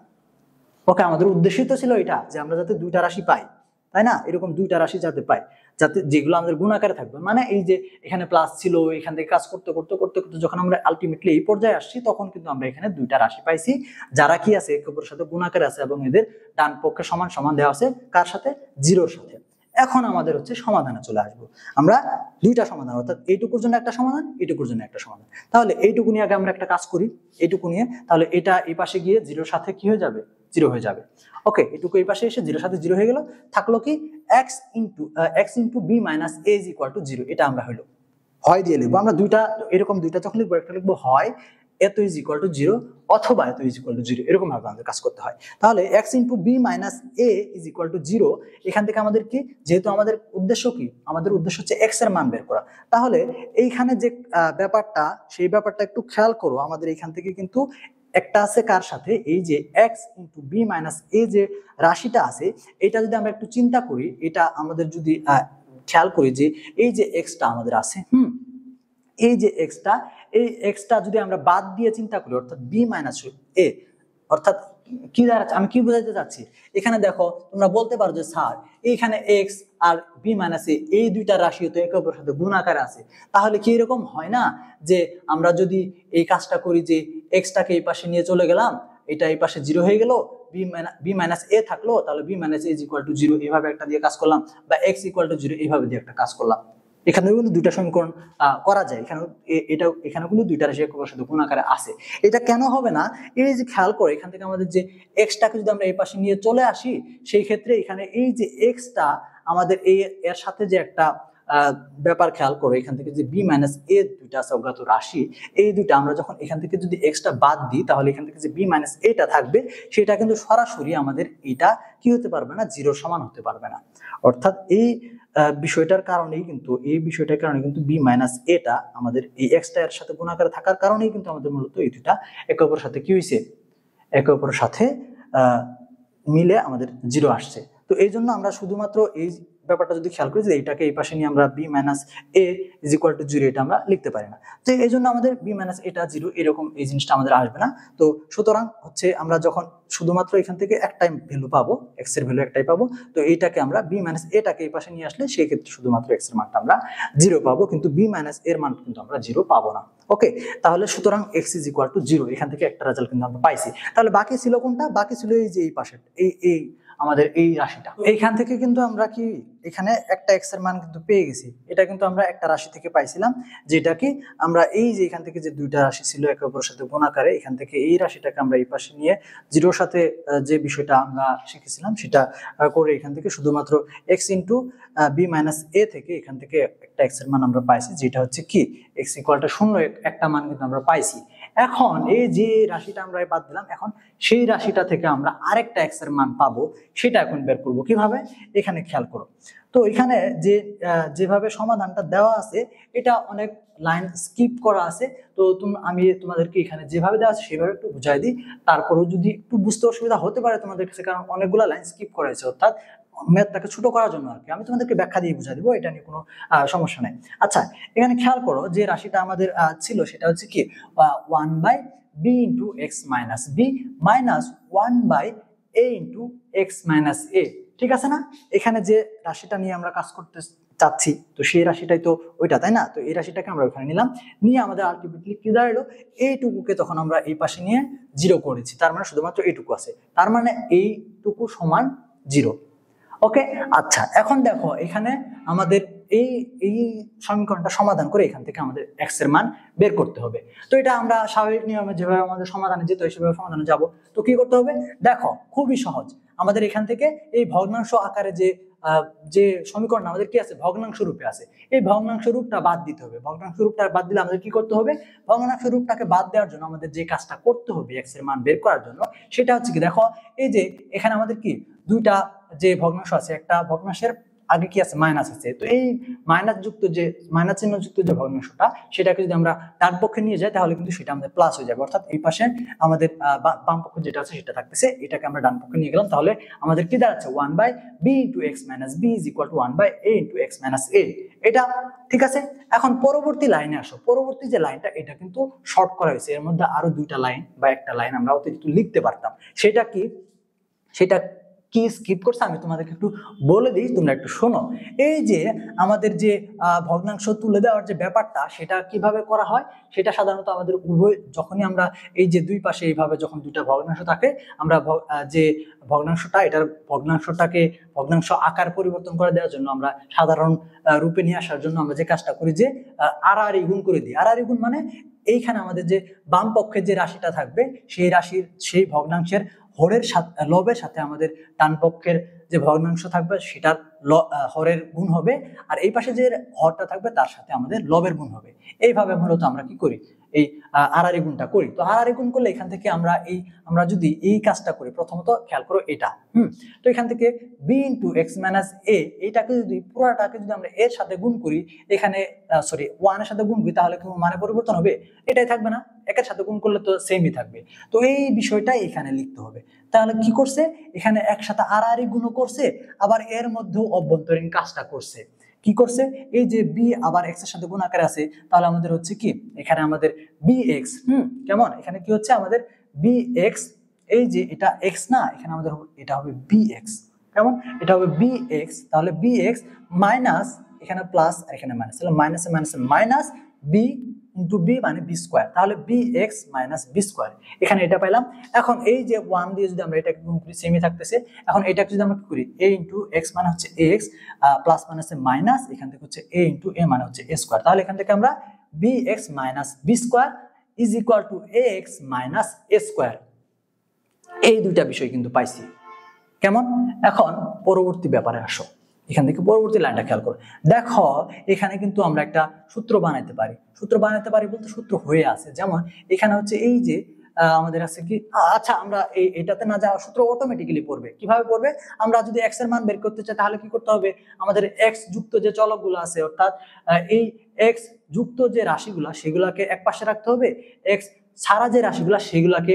ওকে, আমাদের উদ্দেশ্যই তো ছিল এটা, যে আমরা যাতে দুইটা রাশি পাই, তাই না? এরকম দুইটা রাশি যাতে পাই, যাতে যেগুলো আমাদের গুণাকারে থাকবে, মানে এই যে এখানে প্লাস ছিল, এখান থেকে কাজ করতে করতে করতে করতে যখন আমরা আলটিমেটলি এই পর্যায়ে আসছি, তখন কিন্তু আমরা এখানে দুইটা রাশি পাইছি যারা কি আছে, একে অপরের সাথে গুণাকারে আছে, এবং এদের ডান পক্ষে সমান সমান দেওয়া আছে, কার সাথে? জিরোর সাথে। এখন আমাদের হচ্ছে সমাধানে চলে আসবো। আমরা দুইটা সমাধান, অর্থাৎ এইটুকুর জন্য একটা সমাধান, এইটুকুর জন্য একটা সমাধান। তাহলে এইটুকু নিয়ে আগে আমরা একটা কাজ করি, এইটুকু নিয়ে, তাহলে এটা এই পাশে গিয়ে জিরোর সাথে কি হয়ে যাবে? জিরো হয়ে যাবে। ওকে, এটুকু এই পাশে এসে জিরোর সাথে জিরো হয়ে গেল, থাকলো কি x into b minus a is equal to zero. এটা আমরা হইলো হয় দিয়ে লিখবো, আমরা দুইটা এরকম দুইটা যখন লিখবো, একটা লিখবো হয় এত ইজ ইকুয়াল টু জিরো অথবা এত ইজ ইকুয়াল টু জিরো, এরকম ভাবে আমাদের কাজ করতে হয়। তাহলে x into b minus a is equal to zero, এখান থেকে আমাদের কি, যেহেতু আমাদের উদ্দেশ্য কি, আমাদের উদ্দেশ্য হচ্ছে x এর মান বের করা, তাহলে এইখানে যে ব্যাপারটা, সেই ব্যাপারটা একটু খেয়াল করো। আমাদের এইখান থেকে কিন্তু একটা আছে কার সাথে, এই যে x ইন্টু বি মাইনাস এ যে রাশিটা আছে, এটা যদি আমরা একটু চিন্তা করি, এটা আমাদের যদি খেয়াল করি যে এই যে এক্সটা আমাদের আছে, এই যে এক্সটা, এই এক্সটা যদি আমরা বাদ দিয়ে চিন্তা করি, অর্থাৎ বি মাইনাস এ, অর্থাৎ কি দাঁড়াচ্ছে, আমি কি বোঝাতে চাচ্ছি, এখানে দেখো তোমরা বলতে পারো যে স্যার এইখানে x R B minus a, এই দুইটা রাশি তো একে অপরের সাথে গুণাকারে আছে, তাহলে কি এরকম হয় না যে আমরা যদি এই কাজটা করি, যে এক্সটাকে এই পাশে নিয়ে চলে গেলাম, এটা এই পাশে জিরো হয়ে গেল, বি মাইনাস এ থাকলো, তাহলে b minus a is equal to zero, এইভাবে একটা দিয়ে কাজ করলাম, বা এক্স ইকুয়াল টু জিরো এইভাবে দিয়ে একটা কাজ করলাম। এখানে কিন্তু দুইটা সমীকরণ করা যায়, এখানে কিন্তু দুইটা রাশি একে অপরের সাথে গুণাকারে আছে। এটা কেন হবে না? এই যে খেয়াল করে, এখান থেকে আমাদের যে এক্সটাকে যদি আমরা এই পাশে নিয়ে চলে আসি, সেই ক্ষেত্রে এখানে এই যে এক্সটা আমাদের এর সাথে যে একটা ব্যাপার খেয়াল করো, এখান থেকে যে বি মাইনাস এ দুইটা আছে অজ্ঞাত রাশি, এই দুইটা আমরা যখন এখান থেকে যদি এক্সটা বাদ দিই, তাহলে এখান থেকে যে বি মাইনাস এটা থাকবে, সেটা কিন্তু সরাসরি আমাদের এটা কি হতে পারবে না, জিরোর সমান হতে পারবে না। অর্থাৎ এই বিষয়টার কারণেই কিন্তু বি মাইনাস এটা আমাদের এই এক্সটা এর সাথে গুণাকারে থাকার কারণেই কিন্তু আমাদের মূলত এই দুইটা একে অপরের সাথে কি হয়েছে, একে অপরের সাথে মিলে আমাদের জিরো আসছে। তো এই জন্য আমরা শুধুমাত্র এই ব্যাপারটা যদি খেয়াল করি, যে এইটাকে এই পাশে নিয়ে আমরা b minus a is equal to zero, এটা আমরা লিখতে পারি না। তো এই জন্য আমাদের বি মাইনাস এটা জিরো, এরকম এই জিনিসটা আমাদের আসবে না। তো সুতরাং হচ্ছে আমরা যখন শুধুমাত্র এখান থেকে একটাই ভ্যালু পাবো, এক্স এর ভ্যালু একটাই পাবো, তো এইটাকে আমরা বি মাইনাস এটাকে এই পাশে নিয়ে আসলে সেই ক্ষেত্রে শুধুমাত্র এক্স এর মানটা আমরা জিরো পাবো, কিন্তু বি মাইনাস এর মান কিন্তু আমরা জিরো পাবো না। ওকে, তাহলে সুতরাং x is equal to zero, এখান থেকে একটা রেজাল্ট কিন্তু আমরা পাইছি। তাহলে বাকি ছিল কোনটা? বাকি ছিল এই যে এই পাশে এই আমাদের এই রাশিটা। এইখান থেকে কিন্তু আমরা কি এখানে একটা এক্স এর মান কিন্তু পেয়ে গেছি, এটা কিন্তু আমরা একটা রাশি থেকে পাইছিলাম, যেটা কি আমরা এই যে এখান থেকে যে দুইটা রাশি ছিল একে অপরের সাথে গুণাকারে, এখান থেকে এই রাশিটাকে আমরা এই পাশে নিয়ে জিরোর সাথে যে বিষয়টা আমরা শিখেছিলাম সেটা করে এখান থেকে শুধুমাত্র এক্স ইন্টু বি মাইনাস এ থেকে এখান থেকে একটা এক্স এর মান আমরা পাইছি, যেটা হচ্ছে কি এক্স ইকুয়াল টু 0, একটা মান কিন্তু আমরা পাইছি। এখন এই যে রাশিটা আমরা বাদ দিলাম, এখন সেই রাশিটা থেকে আমরা আরেকটা এক্স এর মান পাবো, সেটা এখন বের করব কিভাবে, এখানে খেয়াল করো। তো এখানে যেভাবে সমাধানটা দেওয়া আছে, এটা অনেক লাইন স্কিপ করা আছে, তো আমি তোমাদেরকে এখানে যেভাবে দেওয়া আছে সেভাবে একটু বুঝাই দিই, তারপরেও যদি একটু বুঝতে অসুবিধা হতে পারে তোমাদের কাছে, কারণ অনেকগুলো লাইন স্কিপ করা হয়েছে, অর্থাৎ ম্যাথটাকে ছোট করার জন্য আর কি। আমি তোমাদেরকে ব্যাখ্যা দিয়ে বুঝাই দিব, এটা নিয়ে কোনো সমস্যা নেই। আচ্ছা, এখানে খেয়াল করো যে রাশিটা আমাদের ছিল, সেটা হচ্ছে কি 1/b into x minus b minus 1/a into x minus a, ঠিক আছে না? এখানে যে রাশিটা নিয়ে আমরা কাজ করতে চাচ্ছি, তো সেই রাশিটাই তো ওইটা, তাই না? তো এই রাশিটাকে আমরা ওখানে নিলাম, নিয়ে আমাদের আলটিমেটলি কি দাঁড়ালো, এইটুকুকে তখন আমরা এই পাশে নিয়ে জিরো করেছি, তার মানে শুধুমাত্র এইটুকু আছে, তার মানে এইটুকু সমান জিরো। ওকে, আচ্ছা, এখন দেখো এখানে আমাদের এই এই সমীকরণটা সমাধান করে এখান থেকে আমাদের এক্স এর মান বের করতে হবে। তো এটা আমরা স্বাভাবিক নিয়মে যেভাবে আমাদের সমাধানে যেতে হয় সেভাবে সমাধানে যাব। তো কি করতে হবে দেখো, খুবই সহজ। আমাদের এখান থেকে এই ভগ্নাংশ আকারে যে সমীকরণ আমাদের কি আছে, ভগ্নাংশ রূপে আছে, এই ভগ্নাংশ রূপটা বাদ দিতে হবে। ভগ্নাংশ রূপটা বাদ দিলে আমাদের কি করতে হবে, ভগ্নাংশ রূপটাকে বাদ দেওয়ার জন্য আমাদের যে কাজটা করতে হবে এক্স এর মান বের করার জন্য, সেটা হচ্ছে কি দেখো, এই যে এখানে আমাদের কি দুইটা যে ভগ্নাংশ আছে, একটা ভগ্নাংশের আগে কি আছে, মাইনাস আছে। তো এই মাইনাস চিহ্ন যুক্ত যে ভগ্নাংশটা, সেটাকে যদি আমরা ডান পক্ষে নিয়ে যাই তাহলে কিন্তু সেটা আমাদের প্লাস হয়ে যাবে। অর্থাৎ এই পাশে আমাদের বাম পক্ষ যেটা আছে সেটা থাকতেছে, এটাকে আমরা ডান পক্ষে নিয়ে গেলাম, তাহলে আমাদের কি দাঁড়াচ্ছে 1/b * x - b = 1/a * x - a। এটা ঠিক আছে। এখন পরবর্তী লাইনে আসো। পরবর্তী যে লাইনটা, এটা কিন্তু শর্ট করা হয়েছে, এর মধ্যে আরো দুইটা লাইন বা একটা লাইন আমরা অতিরিক্ত লিখতে পারতাম। সেটা কি স্কিপ করছে, আমি তোমাদেরকে একটু বলে দিই, তোমরা একটু শোনো। এই যে আমাদের যে ভগ্নাংশ তুলে দেওয়ার যে ব্যাপারটা, সেটা কিভাবে করা হয়, সেটা সাধারণত আমাদের যখনই আমরা এই যে দুই পাশে এইভাবে যখন দুইটা ভগ্নাংশ থাকে, আমরা যে ভগ্নাংশটা, এটার ভগ্নাংশ আকার পরিবর্তন করে দেওয়ার জন্য, আমরা সাধারণ রূপে নিয়ে আসার জন্য আমরা যে কাজটা করি, যে আড়াআড়ি গুণ করে দিই। আড়াআড়ি গুণ মানে এইখানে আমাদের যে বাম পক্ষের যে রাশিটা থাকবে, সেই ভগ্নাংশের লবের সাথে আমাদের ডান পক্ষের যে ভগ্নাংশ থাকবে সেটার হরের গুণ হবে, আর এই পাশে যে হরটা থাকবে তার সাথে আমাদের লবের গুণ হবে। এইভাবে মূলত আমরা কি করি, এই আড়াআড়ি গুণটা করি। তো আড়াআড়ি গুণ করলে এখান থেকে আমরা যদি এই কাজটা করি, প্রথমত খেয়াল করো এটা, তো এখান থেকে b * x - a, এইটাকে যদি পুরাটাকে যদি আমরা এর সাথে গুণ করি, এখানে 1 এর সাথে গুণ করি, তাহলে কোনো মানে পরিবর্তন হবে? এটাই থাকবে না, একের সাথে গুণ করলে তো সেমই থাকবে। তো এই বিষয়টাই এখানে লিখতে হবে। তাহলে কি করছে, এখানে একসাথে আড়াআড়ি গুণ করছে, আবার এর মধ্যেও অভ্যন্তরীণ কাজটা করছে। কি করছে, এই যে b আবার x এর সাথে গুণ আকারে আছে, তাহলে আমাদের হচ্ছে কি, এখানে আমাদের bx, কেমন, এখানে কি হচ্ছে আমাদের bx, এই যে এটা x না, এখানে আমাদের এটা হবে bx, কেমন, এটা হবে bx, তাহলে bx মাইনাস, এখানে প্লাস আর এখানে মাইনাস, তাহলে মাইনাসে মাইনাসে মাইনাস b * b মানে b স্কয়ার, তাহলে bx - b স্কয়ার, এখানে এটা পাইলাম। এখন এই যে 1 দিয়ে যদি আমরা এটাকে গুণ করি, সেমই থাকতেছে। এখন এটাকে যদি আমরা কি করি, a * x মানে হচ্ছে ax, প্লাস মাইনাসে মাইনাস, এখান থেকে হচ্ছে a * a মানে হচ্ছে a স্কয়ার, তাহলে এখান থেকে আমরা bx - b square = ax - a square, এই দুইটা বিষয় কিন্তু পাইছি। কেমন, এখন পরবর্তী ব্যাপারে আসো। এখান থেকে পরবর্তী লাইনটা খেয়াল করো। দেখো, এখানে কিন্তু আমরা একটা সূত্র বানাইতে পারি। বলতে সূত্র হয়ে আছে, যেমন এখানে হচ্ছে এই যে আমাদের আছে কি, আচ্ছা আমরা এটাতে না যাওয়া, সূত্র অটোমেটিক্যালি পড়বে। কিভাবে পড়বে, আমরা যদি x এর মান বের করতে চাই, তাহলে কি করতে হবে, আমাদের x যুক্ত যে চলকগুলো আছে, অর্থাৎ এই x যুক্ত যে রাশিগুলা, সেগুলাকে এক পাশে রাখতে হবে, x ছাড়া যে রাশিগুলা সেগুলাকে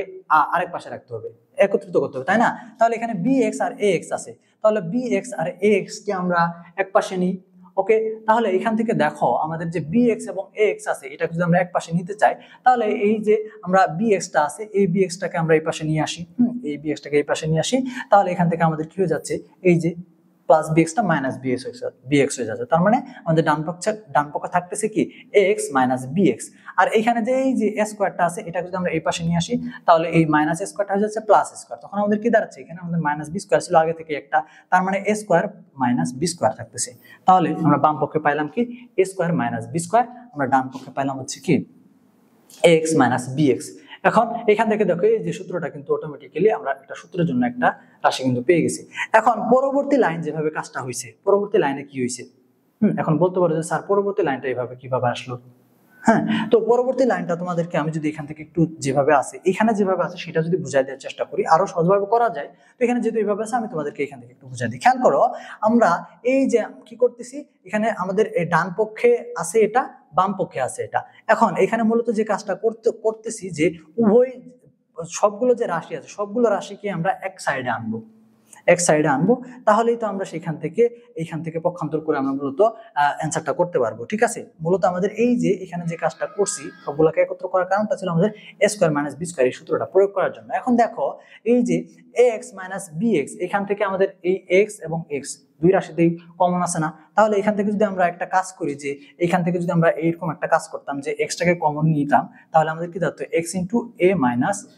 আরেক পাশে রাখতে হবে, একত্রিত করতে হবে, তাই না? তাহলে এখানে bx আর ax আছে, তাহলে bx আর ax কে আমরা এক পাশে নিই। ওকে, তাহলে এখান থেকে দেখো, আমাদের যে bx এবং ax আছে, এটা যদি আমরা এক পাশে নিতে চাই, তাহলে এই যে আমরা bx টা আছে, এই bx টাকে আমরা এই পাশে নিয়ে আসি, এই bx টাকে এই পাশে নিয়ে আসি, তাহলে এখান থেকে আমাদের কি হয়ে যাচ্ছে, এই যে প্লাস bx টা মাইনাস bx হয়ে যাচ্ছে। তার মানে আমাদের ডান পক্ষে থাকতেছে কি, ax - bx, আর এখানে যে এই যে a স্কয়ারটা আছে, এটা যদি আমরা এই পাশে নিয়ে আসি, তাহলে এই মাইনাস a স্কয়ারটা হয়ে যাচ্ছে প্লাস স্কয়ার। তখন আমাদের কি দাঁড়াচ্ছে, এখানে আমাদের মাইনাস b স্কয়ার ছিল আগে থেকে একটা, তার মানে a স্কয়ার - b স্কয়ার থাকতেছে। তাহলে আমরা বাম পক্ষে পাইলাম কি, a স্কয়ার - b স্কয়ার, আমরা ডান পক্ষে পাইলাম হচ্ছে কি ax - bx। এখন এখান থেকে দেখো, এই যে সূত্রটা কিন্তু অটোমেটিক্যালি আমরা একটা সূত্রের জন্য একটা রাশি কিন্তু পেয়ে গেছি। এখন পরবর্তী লাইন যেভাবে কাজটা হয়েছে, পরবর্তী লাইনে কি হয়েছে, এখন বলতে পারো যে স্যার পরবর্তী লাইনটা এইভাবে কিভাবে আসলো। হ্যাঁ, তো পরবর্তী লাইনটা তোমাদেরকে আমি যদি এখান থেকে একটু যেভাবে আছে, এখানে যেভাবে আছে সেটা যদি বুঝাই দেওয়ার চেষ্টা করি, আরো সহজভাবে করা যায়। তো এখানে যেহেতু এইভাবে আছে, আমি তোমাদেরকে এখান থেকে একটু বুঝাই দিই। খেয়াল করো, আমরা এই যে কি করতেছি, এখানে আমাদের ডান পক্ষে আছে এটা, বাম পক্ষে আছে এটা। এখন এখানে মূলত যে কাজটা করতেছি, যে উভয় সবগুলো যে রাশি আছে, সবগুলো রাশিকে আমরা এক সাইডে আনবো, তাহলেই তো আমরা এইখান থেকে পক্ষান্তর করে আমরা মূলত অ্যান্সারটা করতে পারবো। ঠিক আছে, মূলত আমাদের এই যে এখানে যে কাজটা করছি, সবগুলোকে একত্র করার কারণটা ছিল আমাদের a স্কয়ার - b স্কয়ার এই সূত্রটা প্রয়োগ করার জন্য। এখন দেখো, এই যে ax - bx, এখান থেকে আমাদের এই x এবং x দুই রাশিতেই কমন আছে না, তাহলে এখান থেকে যদি আমরা একটা কাজ করি, যে এখান থেকে যদি আমরা এইরকম একটা কাজ করতাম, যে x টাকে কমন নিতাম, তাহলে আমাদের কি দাঁড়াতো, x * a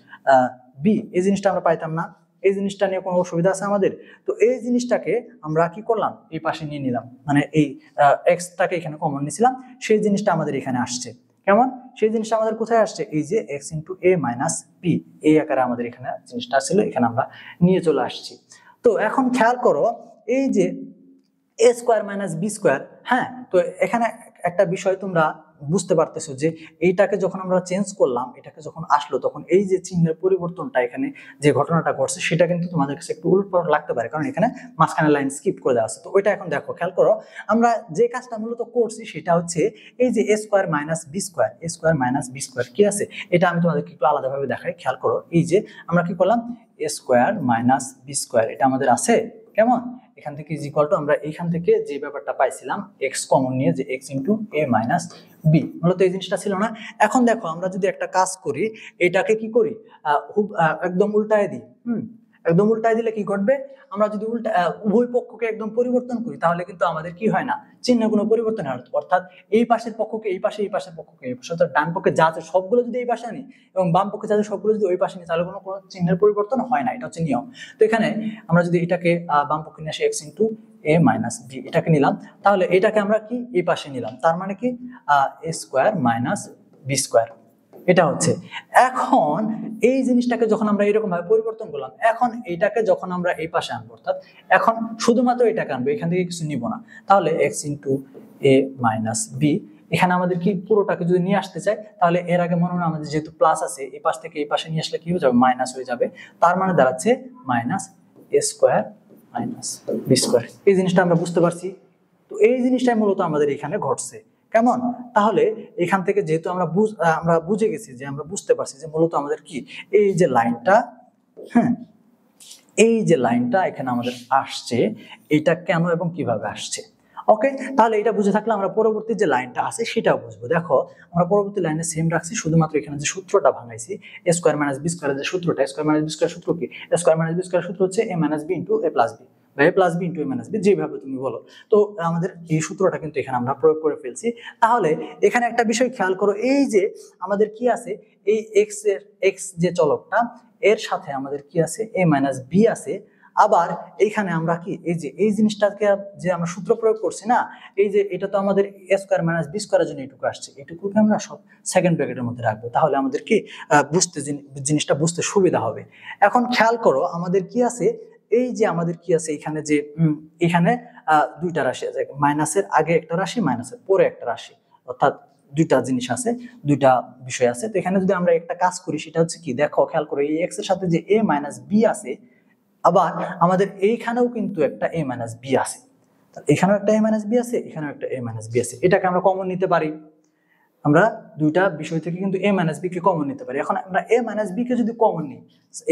- b, এই জিনিসটা আমরা পাইতাম না, এই জিনিসটা নিয়ে কোনো অসুবিধা আছে আমাদের? তো এই জিনিসটাকে আমরা কি করলাম, এই পাশে নিয়ে নিলাম, মানে এই এক্সটাকে এখানে কমন নিয়েছিলাম, সেই জিনিসটা আমাদের এখানে আসছে। কেমন? সেই জিনিসটা আমাদের কোথায় আসছে? এই যে x into a minus B, এই আকারে আমাদের এখানে জিনিসটা ছিল, এখানে আমরা নিয়ে চলে আসছি। তো এখন খেয়াল করো, এই যে এ স্কোয়ার মাইনাস বি স্কোয়ার, হ্যাঁ, তো এখানে একটা বিষয় তোমরা বুঝতে পারতেছো যে এইটাকে যখন আমরা চেঞ্জ করলাম, এটাকে যখন আসলো, তখন এই যে চিহ্নের পরিবর্তনটা, এখানে যে ঘটনাটা ঘটছে, সেটা কিন্তু তোমাদের কাছে একটু উলটপালট লাগতে পারে, কারণ এখানে মাঝখানে লাইন স্কিপ করে দেওয়া আছে। তো ওইটা এখন দেখো, খেয়াল করো, আমরা যে কাজটা মূলত করছি সেটা হচ্ছে এই যে এ স্কোয়ার মাইনাস বি স্কোয়ার, এ স্কোয়ার মাইনাস বি স্কোয়ার কি আছে, এটা আমি তোমাদেরকে একটু আলাদাভাবে দেখাই। খেয়াল করো, এই যে আমরা কি করলাম, এ স্কোয়ার মাইনাস বি স্কোয়ার, এটা আমাদের আছে। কেমন? এখান থেকে ইজ ইকুয়াল টু, আমরা এখান থেকে যে ব্যাপারটা পাইছিলাম এক্স কমন নিয়ে, যে x into a minus B, মূলত এই জিনিসটা ছিল না। এখন দেখো, আমরা যদি একটা কাজ করি, এটাকে কি করি, একদম উল্টায় দিই। একদম উল্টায় দিলে কি ঘটবে, আমরা যদি উল্টা উভয় পক্ষকে একদম পরিবর্তন করি, তাহলে কিন্তু আমাদের কি হয় না, চিহ্ন কোনো পরিবর্তন হয় না। অর্থাৎ এই পাশের পক্ষকে এই পাশে, এই পাশের পক্ষকে এই পাশে, অর্থাৎ ডান পক্ষে যা আছে সবগুলো যদি এই পাশে আনি এবং বাম পক্ষে যা আছে সবগুলো যদি ওই পাশে নিই, তাহলে কোনো চিহ্নের পরিবর্তন হয় না। এটা হচ্ছে নিয়ম। তো এখানে আমরা যদি এটাকে বাম পক্ষে নিয়ে আসি, x into a minus B, এটাকে নিলাম, তাহলে এটাকে আমরা কি এই পাশে নিলাম, তার মানে কি এ স্কোয়ার মাইনাস বি স্কোয়ার, এটা হচ্ছে। এখন এই জিনিসটাকে যখন আমরা এরকম ভাবে পরিবর্তন করলাম, এখন এটাকে যখন আমরা এই পাশে আনবো, অর্থাৎ এখন শুধুমাত্র এটাকে আনবো, এখান থেকে কিছু নিব না, তাহলে x into a minus B, এখানে আমাদের কি পুরোটাকে যদি নিয়ে আসতে চাই, তাহলে এর আগে মনে হয় আমাদের যেহেতু প্লাস আছে, এই পাশ থেকে এই পাশে নিয়ে আসলে কি হয়ে যাবে, মাইনাস হয়ে যাবে, তার মানে দাঁড়াচ্ছে মাইনাস এ স্কোয়ার মাইনাস বি স্কোয়ার। এই জিনিসটা আমরা বুঝতে পারছি। তো এই জিনিসটাই মূলত আমাদের এখানে ঘটছে। কেমন? তাহলে এখান থেকে যেহেতু আমরা বুঝে গেছি, যে আমরা বুঝতে পারছি যে মূলত আমাদের কি এই যে লাইনটা, হ্যাঁ, এই যে লাইনটা এখানে আমাদের আসছে, এটা কেন এবং কিভাবে আসছে। ওকে, তাহলে এটা বুঝে থাকলে আমরা পরবর্তী যে লাইনটা আছে সেটাও বুঝবো। দেখো, আমরা পরবর্তী লাইনে সেম রাখছি, শুধুমাত্র এখানে যে সূত্রটা ভাঙাইছি, এ স্কোয়ার মাইনাস বি স্কোয়ারের যে সূত্রটা, এ স্কোয়ার মাইনাস বি স্কোয়ার সূত্র কি, এ স্কোয়ার মাইনাস বি স্কোয়ার সূত্র হচ্ছে এ মাইনাস বি ইন্টু এ প্লাস বি, বা এ plus B into a minus B, যেভাবে তুমি বলো। তো আমাদের এই সূত্রটা কিন্তু এখানে আমরা প্রয়োগ করে ফেলছি। তাহলে এখানে একটা বিষয় খেয়াল করো, এই যে আমাদের কি আছে, এই এক্স যে চলকটা, এর সাথে আমাদের কি আছে, এ মাইনাস বি আছে। আবার এইখানে আমরা কি, এই যে এই জিনিসটাকে যে আমরা সূত্র প্রয়োগ করছি না, এই যে এটা তো আমাদের এ স্কোয়ার মাইনাস বি স্কোয়ারের জন্য এটুকু আসছে, এটুকুকে আমরা সব সেকেন্ড ব্র্যাকেটের মধ্যে রাখবো, তাহলে আমাদের কি জিনিসটা বুঝতে সুবিধা হবে। এখন খেয়াল করো, আমাদের কি আছে, এই যে আমাদের কি আছে এখানে, যে এখানে দুইটা রাশি আছে, মাইনাসের আগে একটা রাশি, মাইনাসের পরে একটা রাশি, অর্থাৎ দুইটা জিনিস আছে, দুইটা বিষয় আছে। তো এখানে যদি আমরা একটা কাজ করি, সেটা হচ্ছে কি, দেখো খেয়াল করো, এই এক্স এর সাথে যে এ মাইনাস বি আছে, আবার আমাদের এইখানেও কিন্তু একটা এ মাইনাস বি আছে, এখানেও একটা এ মাইনাস বি আছে, এখানেও একটা এ মাইনাস বি আছে, এটাকে আমরা কমন নিতে পারি। আমরা দুইটা বিষয় থেকে কিন্তু এ মাইনাস বি কে কমন নিতে পারি। এখন আমরা এ মাইনাস বি কে যদি কমন নিই,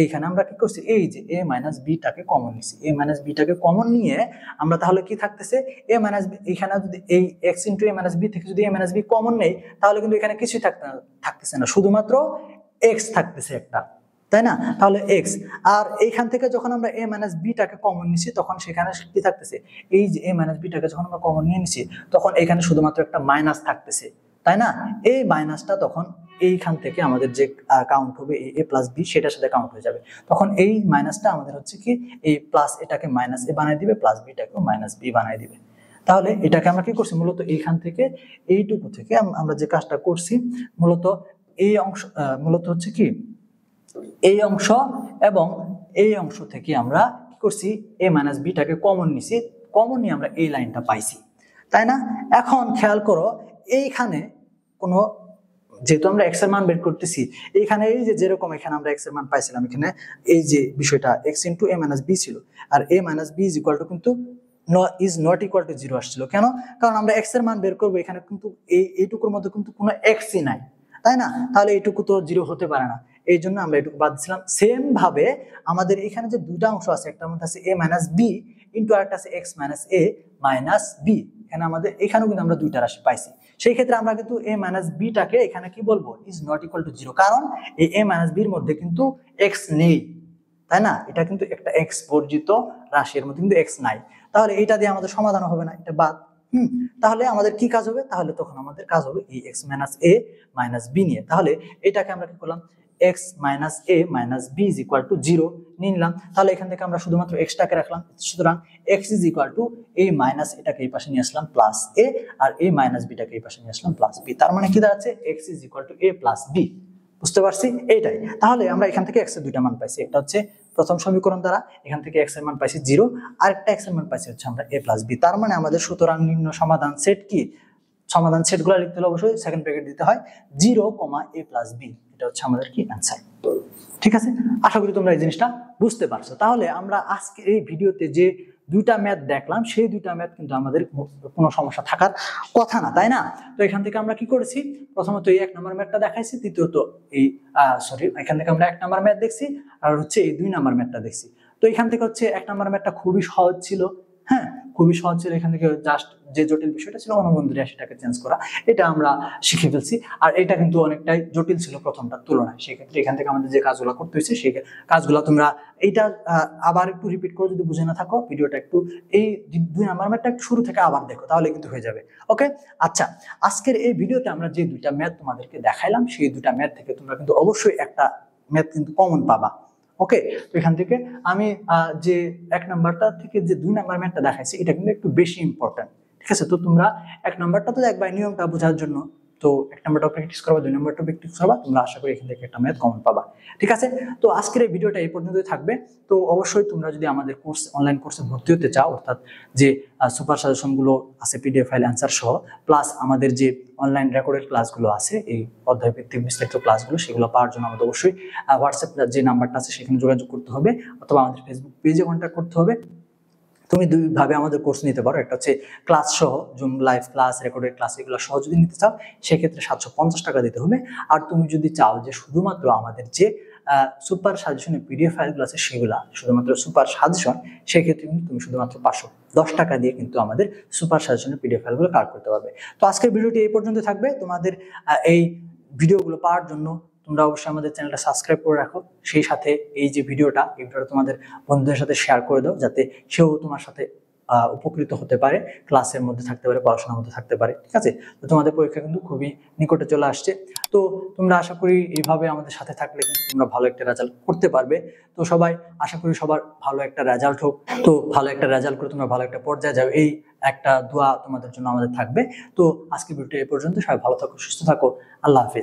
এইখানে আমরা কি করছি, এই যে এ মাইনাস বিটাকে কমন নিছি, এ মাইনাস বিটাকে কমন নিয়ে আমরা তাহলে কি থাকতেছে, এ মাইনাস বি, এখানে যদি এই x into a minus B থেকে যদি এ মাইনাস বি কমন নেই, তাহলে কিন্তু এখানে কিছুই থাকতেছে না, শুধুমাত্র এক্স থাকতেছে একটা, তাই না? তাহলে এক্স, আর এইখান থেকে যখন আমরা এ মাইনাস বিটাকে কমন নিছি, তখন সেখানে কি থাকতেছে, এই যে এ মাইনাস বিটাকে যখন আমরা কমন নিয়ে নিছি, তখন এখানে শুধুমাত্র একটা মাইনাস থাকতেছে, তাই না? এই মাইনাসটা তখন এইখান থেকে আমাদের যে কাউন্ট হবে এ প্লাস বি, সেটার সাথে কাউন্ট হয়ে যাবে। তখন এই মাইনাসটা আমাদের হচ্ছে কি, এই প্লাস এটাকে মাইনাস এ বানিয়ে দিবে, প্লাস বিটাকেও মাইনাস বি বানিয়ে দিবে। তাহলে এটাকে আমরা কি করছি, মূলত এইখান থেকে এইটুকু থেকে আমরা যে কাজটা করছি, মূলত এই অংশ মূলত হচ্ছে কি, এই অংশ এবং এই অংশ থেকে আমরা কি করছি, এ মাইনাস বিটাকে কমন নিছি, কমন নিয়ে আমরা এই লাইনটা পাইছি, তাই না? এখন খেয়াল করো, এইখানে কোনো, যেহেতু আমরা এক্স এর মান বের করতেছি, এইখানে এই যে যেরকম এখানে আমরা এক্স এর মান পাইছিলাম, এখানে এই যে বিষয়টা x into a minus b ছিল, আর a minus b is equal to কিন্তু is not equal to zero আসছিল। কেন? কারণ আমরা এক্স এর মান বের করবো, এখানে কিন্তু এইটুকুর মধ্যে কিন্তু কোনো এক্সই নাই, তাই না? তাহলে এইটুকু তো জিরো হতে পারে না, এই জন্য আমরা এটুকু বাদ দিচ্ছিলাম। সেম ভাবে আমাদের এখানে যে দুইটা অংশ আছে, একটা মধ্যে আছে এ মাইনাস বি ইন্টু আরেকটা আছে x minus a minus B, এখানে আমাদের এখানেও কিন্তু আমরা দুইটা রাশি পাইছি। সেই ক্ষেত্রে আমরা কিন্তু এ মাইনাস বিটাকে এখানে কি বলবো, is not equal to zero, কারণ এই এ মাইনাস বির মধ্যে কিন্তু এক্স নেই, তাই না? এটা কিন্তু একটা এক্স বর্জিত রাশি, এর মধ্যে কিন্তু এক্স নাই, তাহলে এটা দিয়ে আমাদের সমাধান হবে না, এটা বাদ। তাহলে আমাদের কি কাজ হবে, তাহলে তখন আমাদের কাজ হবে এই x minus a minus b নিয়ে। তাহলে এটাকে আমরা কি করলাম, x minus a minus b is equal to 0 নিলাম। তাহলে এখান থেকে আমরা শুধুমাত্র এক্সটাকে রাখলাম, সুতরাং x is equal to A minus এটাকে এই পাশে নিয়ে আসলাম plus A, R a minus বিটাকে এই পাশে নিয়ে আসলাম প্লাস বি। তার মানে কি দাঁড়াচ্ছে x is equal to a plus b. বুঝতে পারছি? এইটাই। তাহলে আমরা এখান থেকে এক্স এর দুইটা মান পাইছি, একটা হচ্ছে প্রথম সমীকরণ দ্বারা এখান থেকে এক্স এর মান পাইছি 0, আর একটা এক্স এর মান পাইছি হচ্ছে আমরা এ প্লাস বি। তার মানে আমাদের সুতরাং নির্ণয় সমাধান সেট কি? সমাধান সেটগুলো লিখতে হলে অবশ্যই সেকেন্ড ব্র্যাকেট দিতে হয় 0, a প্লাস বি। এটা হচ্ছে আমাদের কি অ্যান্সার। ঠিক আছে, আশা করি তোমরা এই জিনিসটা বুঝতে পারছো। তাহলে আমরা আজকে এই ভিডিওতে যে দুইটা ম্যাথ দেখলাম সেই দুইটা ম্যাথ কিন্তু আমাদের কোনো সমস্যা থাকার কথা না, তাই না? তো এখান থেকে আমরা কি করেছি, প্রথমত এই 1 নম্বর ম্যাথটা দেখাইছি, দ্বিতীয়ত এই এখান থেকে আমরা 1 নম্বর ম্যাথ দেখছি, আর হচ্ছে এই 2 নম্বর ম্যাথটা দেখছি। তো এখান থেকে হচ্ছে 1 নম্বর ম্যাথটা খুবই সহজ ছিল, হ্যাঁ খুবই সহজ ছিল। এখান থেকে জাস্ট যে জটিল বিষয়টা ছিল অনুবন্ধী রাশিটাকে চেঞ্জ করা, এটা আমরা শিখে ফেলছি। আর এটা কিন্তু অনেকটাই জটিল ছিল প্রথমটার তুলনায়। সেক্ষেত্রে এখান থেকে আমাদের যে কাজগুলো করতে হয়েছে সেই কাজগুলো তোমরা এইটা আবার একটু রিপিট করে যদি বুঝে না থাকো, ভিডিওটা একটু এই 2 নাম্বার ম্যাথটা একটু শুরু থেকে আবার দেখো, তাহলে কিন্তু হয়ে যাবে। ওকে, আচ্ছা, আজকের এই ভিডিওতে আমরা যে দুইটা ম্যাথ তোমাদেরকে দেখাইলাম সেই দুইটা ম্যাথ থেকে তোমরা কিন্তু অবশ্যই একটা ম্যাথ কিন্তু কমন পাবা। ওকে, তো এখান থেকে আমি যে 1 নাম্বারটা থেকে যে 2 নাম্বার ম্যাথটা দেখাইছি এটা কিন্তু একটু বেশি ইম্পর্টেন্ট। ঠিক আছে, তো তোমরা 1 নাম্বারটা তো দেখবা নিয়মটা বোঝার জন্য, তো 1 নাম্বারটা প্র্যাকটিস করবা, 2 নাম্বারটা প্র্যাকটিস করবা, তোমরা আশা করি এখান থেকে একটা ম্যাথ কমন পাবা। ঠিক আছে, তো আজকের এই ভিডিওটা এই পর্যন্তই থাকবে। তো অবশ্যই তোমরা যদি আমাদের কোর্স অনলাইন কোর্সে ভর্তি হতে চাও, অর্থাৎ যে সুপার সাজেশনগুলো আছে পিডিএফ ফাইল অ্যান্সার সহ, প্লাস আমাদের যে অনলাইন রেকর্ডেড ক্লাসগুলো আছে এই অধ্যায় ভিত্তিক বিস্তারিত ক্লাসগুলো, সেগুলো পাওয়ার জন্য আমাদের অবশ্যই হোয়াটসঅ্যাপ যে নাম্বারটা আছে সেখানে যোগাযোগ করতে হবে, অথবা আমাদের ফেসবুক পেজে কন্ট্যাক্ট করতে হবে। তুমি দুইভাবে আমাদের কোর্স নিতে পারো, একটা হচ্ছে ক্লাস সহ, zoom live class, recorded class, এগুলো সহ যদি নিতে চাও সেক্ষেত্রে 750 টাকা দিতে হবে। আর তুমি যদি চাও যে শুধুমাত্র আমাদের যে সুপার সাজেশনের পিডিএফ ফাইলগুলো আছে সেগুলা শুধুমাত্র সুপার সাজেশন, সেক্ষেত্রে কিন্তু তুমি শুধুমাত্র 510 টাকা দিয়ে কিন্তু আমাদের সুপার সাজেশনের পিডিএফ ফাইলগুলো কালেক্ট করতে পারবে। তো আজকের ভিডিওটি এই পর্যন্ত থাকবে। তোমাদের এই ভিডিওগুলো পাওয়ার জন্য তোমরা অবশ্যই আমাদের চ্যানেলটা সাবস্ক্রাইব করে রাখো, সেই সাথে এই যে ভিডিওটা তোমাদের বন্ধুদের সাথে শেয়ার করে দাও, যাতে সেও তোমার সাথে উপকৃত হতে পারে, ক্লাসের মধ্যে থাকতে পারে, পড়াশোনার মধ্যে থাকতে পারে। ঠিক আছে, তো তোমাদের পরীক্ষা কিন্তু খুবই নিকটে চলে আসছে। তো তোমরা আশা করি এইভাবে আমাদের সাথে থাকলে কিন্তু তোমরা ভালো একটা রেজাল্ট করতে পারবে। তো সবাই আশা করি সবার ভালো একটা রেজাল্ট হোক, তো ভালো একটা রেজাল্ট করে তোমরা ভালো একটা পর্যায়ে যাও, এই একটা দোয়া তোমাদের জন্য আমাদের থাকবে। তো আজকে ভিডিওটা এই পর্যন্ত। সবাই ভালো থাকো, সুস্থ থাকো, আল্লাহ হাফেজ।